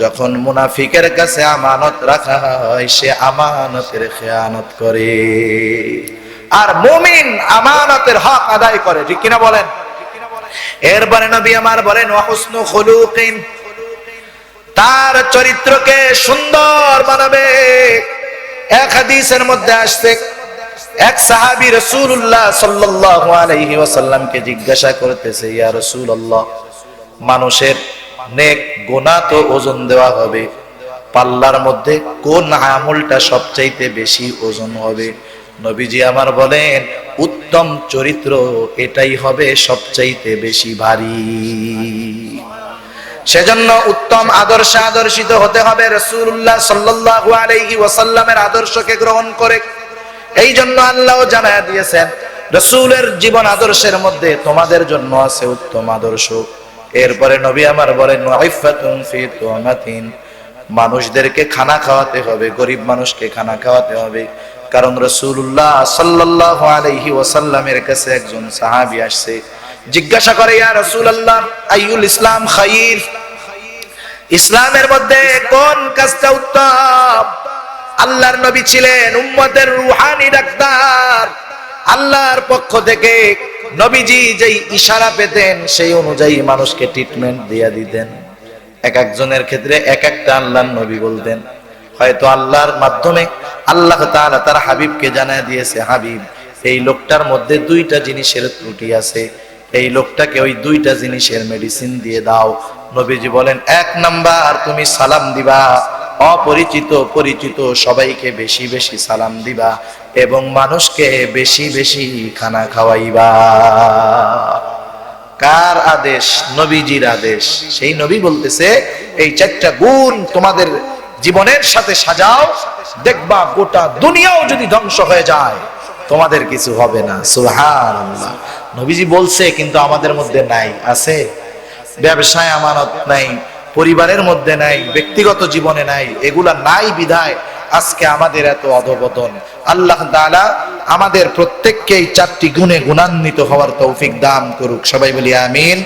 যখন মুনাফিকের কাছে আমানত রাখা হয় সে আমানতের খেয়ানত করে। আর মুমিন আমানতের হক আদায় করে, ঠিক কিনা বলেন? এরপরে নবী আমার বলেন ওয়া হুসনু খুলুকিন, তার চরিত্রকে সুন্দর বানাবে। এক হাদিসের মধ্যে আসছে এক সাহাবী রাসূলুল্লাহ সাল্লাল্লাহু আলাইহি ওয়াসাল্লামকে জিজ্ঞাসা করতেছে, ইয়া রাসূলুল্লাহ, মানুষের নেক গুনাহ তো ওজন দেওয়া হবে, পাল্লার মধ্যে কোন আমলটা সবচাইতে বেশি ওজন হবে? নবীজি আমার বলেন উত্তম চরিত্র, এটাই হবে সবচাইতে বেশি ভারী। সেজন্য উত্তম আদর্শে আদর্শিত হতে হবে রাসূলুল্লাহ সাল্লাল্লাহু আলাইহি ওয়াসাল্লামের আদর্শকে গ্রহণ করে। এই জন্য আল্লাহ জানায়া দিয়েছেন রাসূলের জীবন আদর্শের মধ্যে তোমাদের জন্য আছে উত্তম আদর্শ। এরপরে নবী আমার বলেন ওয়াইফাতুন ফি তুমাতিন, মানুষদেরকে খানা খাওয়াতে হবে, গরিব মানুষকে খানা খাওয়াতে হবে। কারণ রাসূলুল্লাহ সাল্লাল্লাহু আলাইহি ওয়াসাল্লামের কাছে একজন সাহাবী আসছে, জিজ্ঞাসা করে, ইয়া রাসূলুল্লাহ আইয়ুল ইসলাম খায়র, ইসলামের মধ্যে কোন কাজটা উত্তম? আল্লাহর নবী ছিলেন উম্মতের রূহানি ডাক্তার। আল্লাহর পক্ষ থেকে নবীজি যেই ইশারা পেতেন সেই অনুযায়ী মানুষকে ট্রিটমেন্ট দিয়ে দিতেন। এক একজনের ক্ষেত্রে এক একটা আল্লাহর নবী বলতেন। হয়তো আল্লাহর মাধ্যমে আল্লাহ তাআলা তার হাবিবকে জানায় দিয়েছে, হাবিব এই লোকটার মধ্যে দুইটা জিনিসের ত্রুটি আছে, এই লোকটাকে ওই দুইটা জিনিসের মেডিসিন দিয়ে দাও। নবীজি বলেন, এক নাম্বার তুমি সালাম দিবা, অপরিচিত পরিচিত সবাইকে বেশি বেশি সালাম দিবা, এবং মানুষকে বেশি বেশি খানা খাওয়াইবা। কার আদেশ? নবীজির আদেশ। সেই নবী বলতেছে এই চারটা গুণ তোমাদের জীবনের সাথে সাজাও, দেখবা গোটা দুনিয়াও যদি ধ্বংস হয়ে যায় তোমাদের কিছু হবে না। সুবহানাল্লাহ। নবীজি বলছে, কিন্তু আমাদের মধ্যে নাই। আছে? ব্যবসায় আমানত নাই, পরিবারের মধ্যে নাই, ব্যক্তিগত জীবনে নাই। এগুলা নাই বিধায় আজকে আমাদের এত অধঃপতন। আল্লাহ তাআলা আমাদের প্রত্যেককে এই চারটি গুণে গুণান্বিত হওয়ার তৌফিক দান করুক। সবাই বলি আমিন।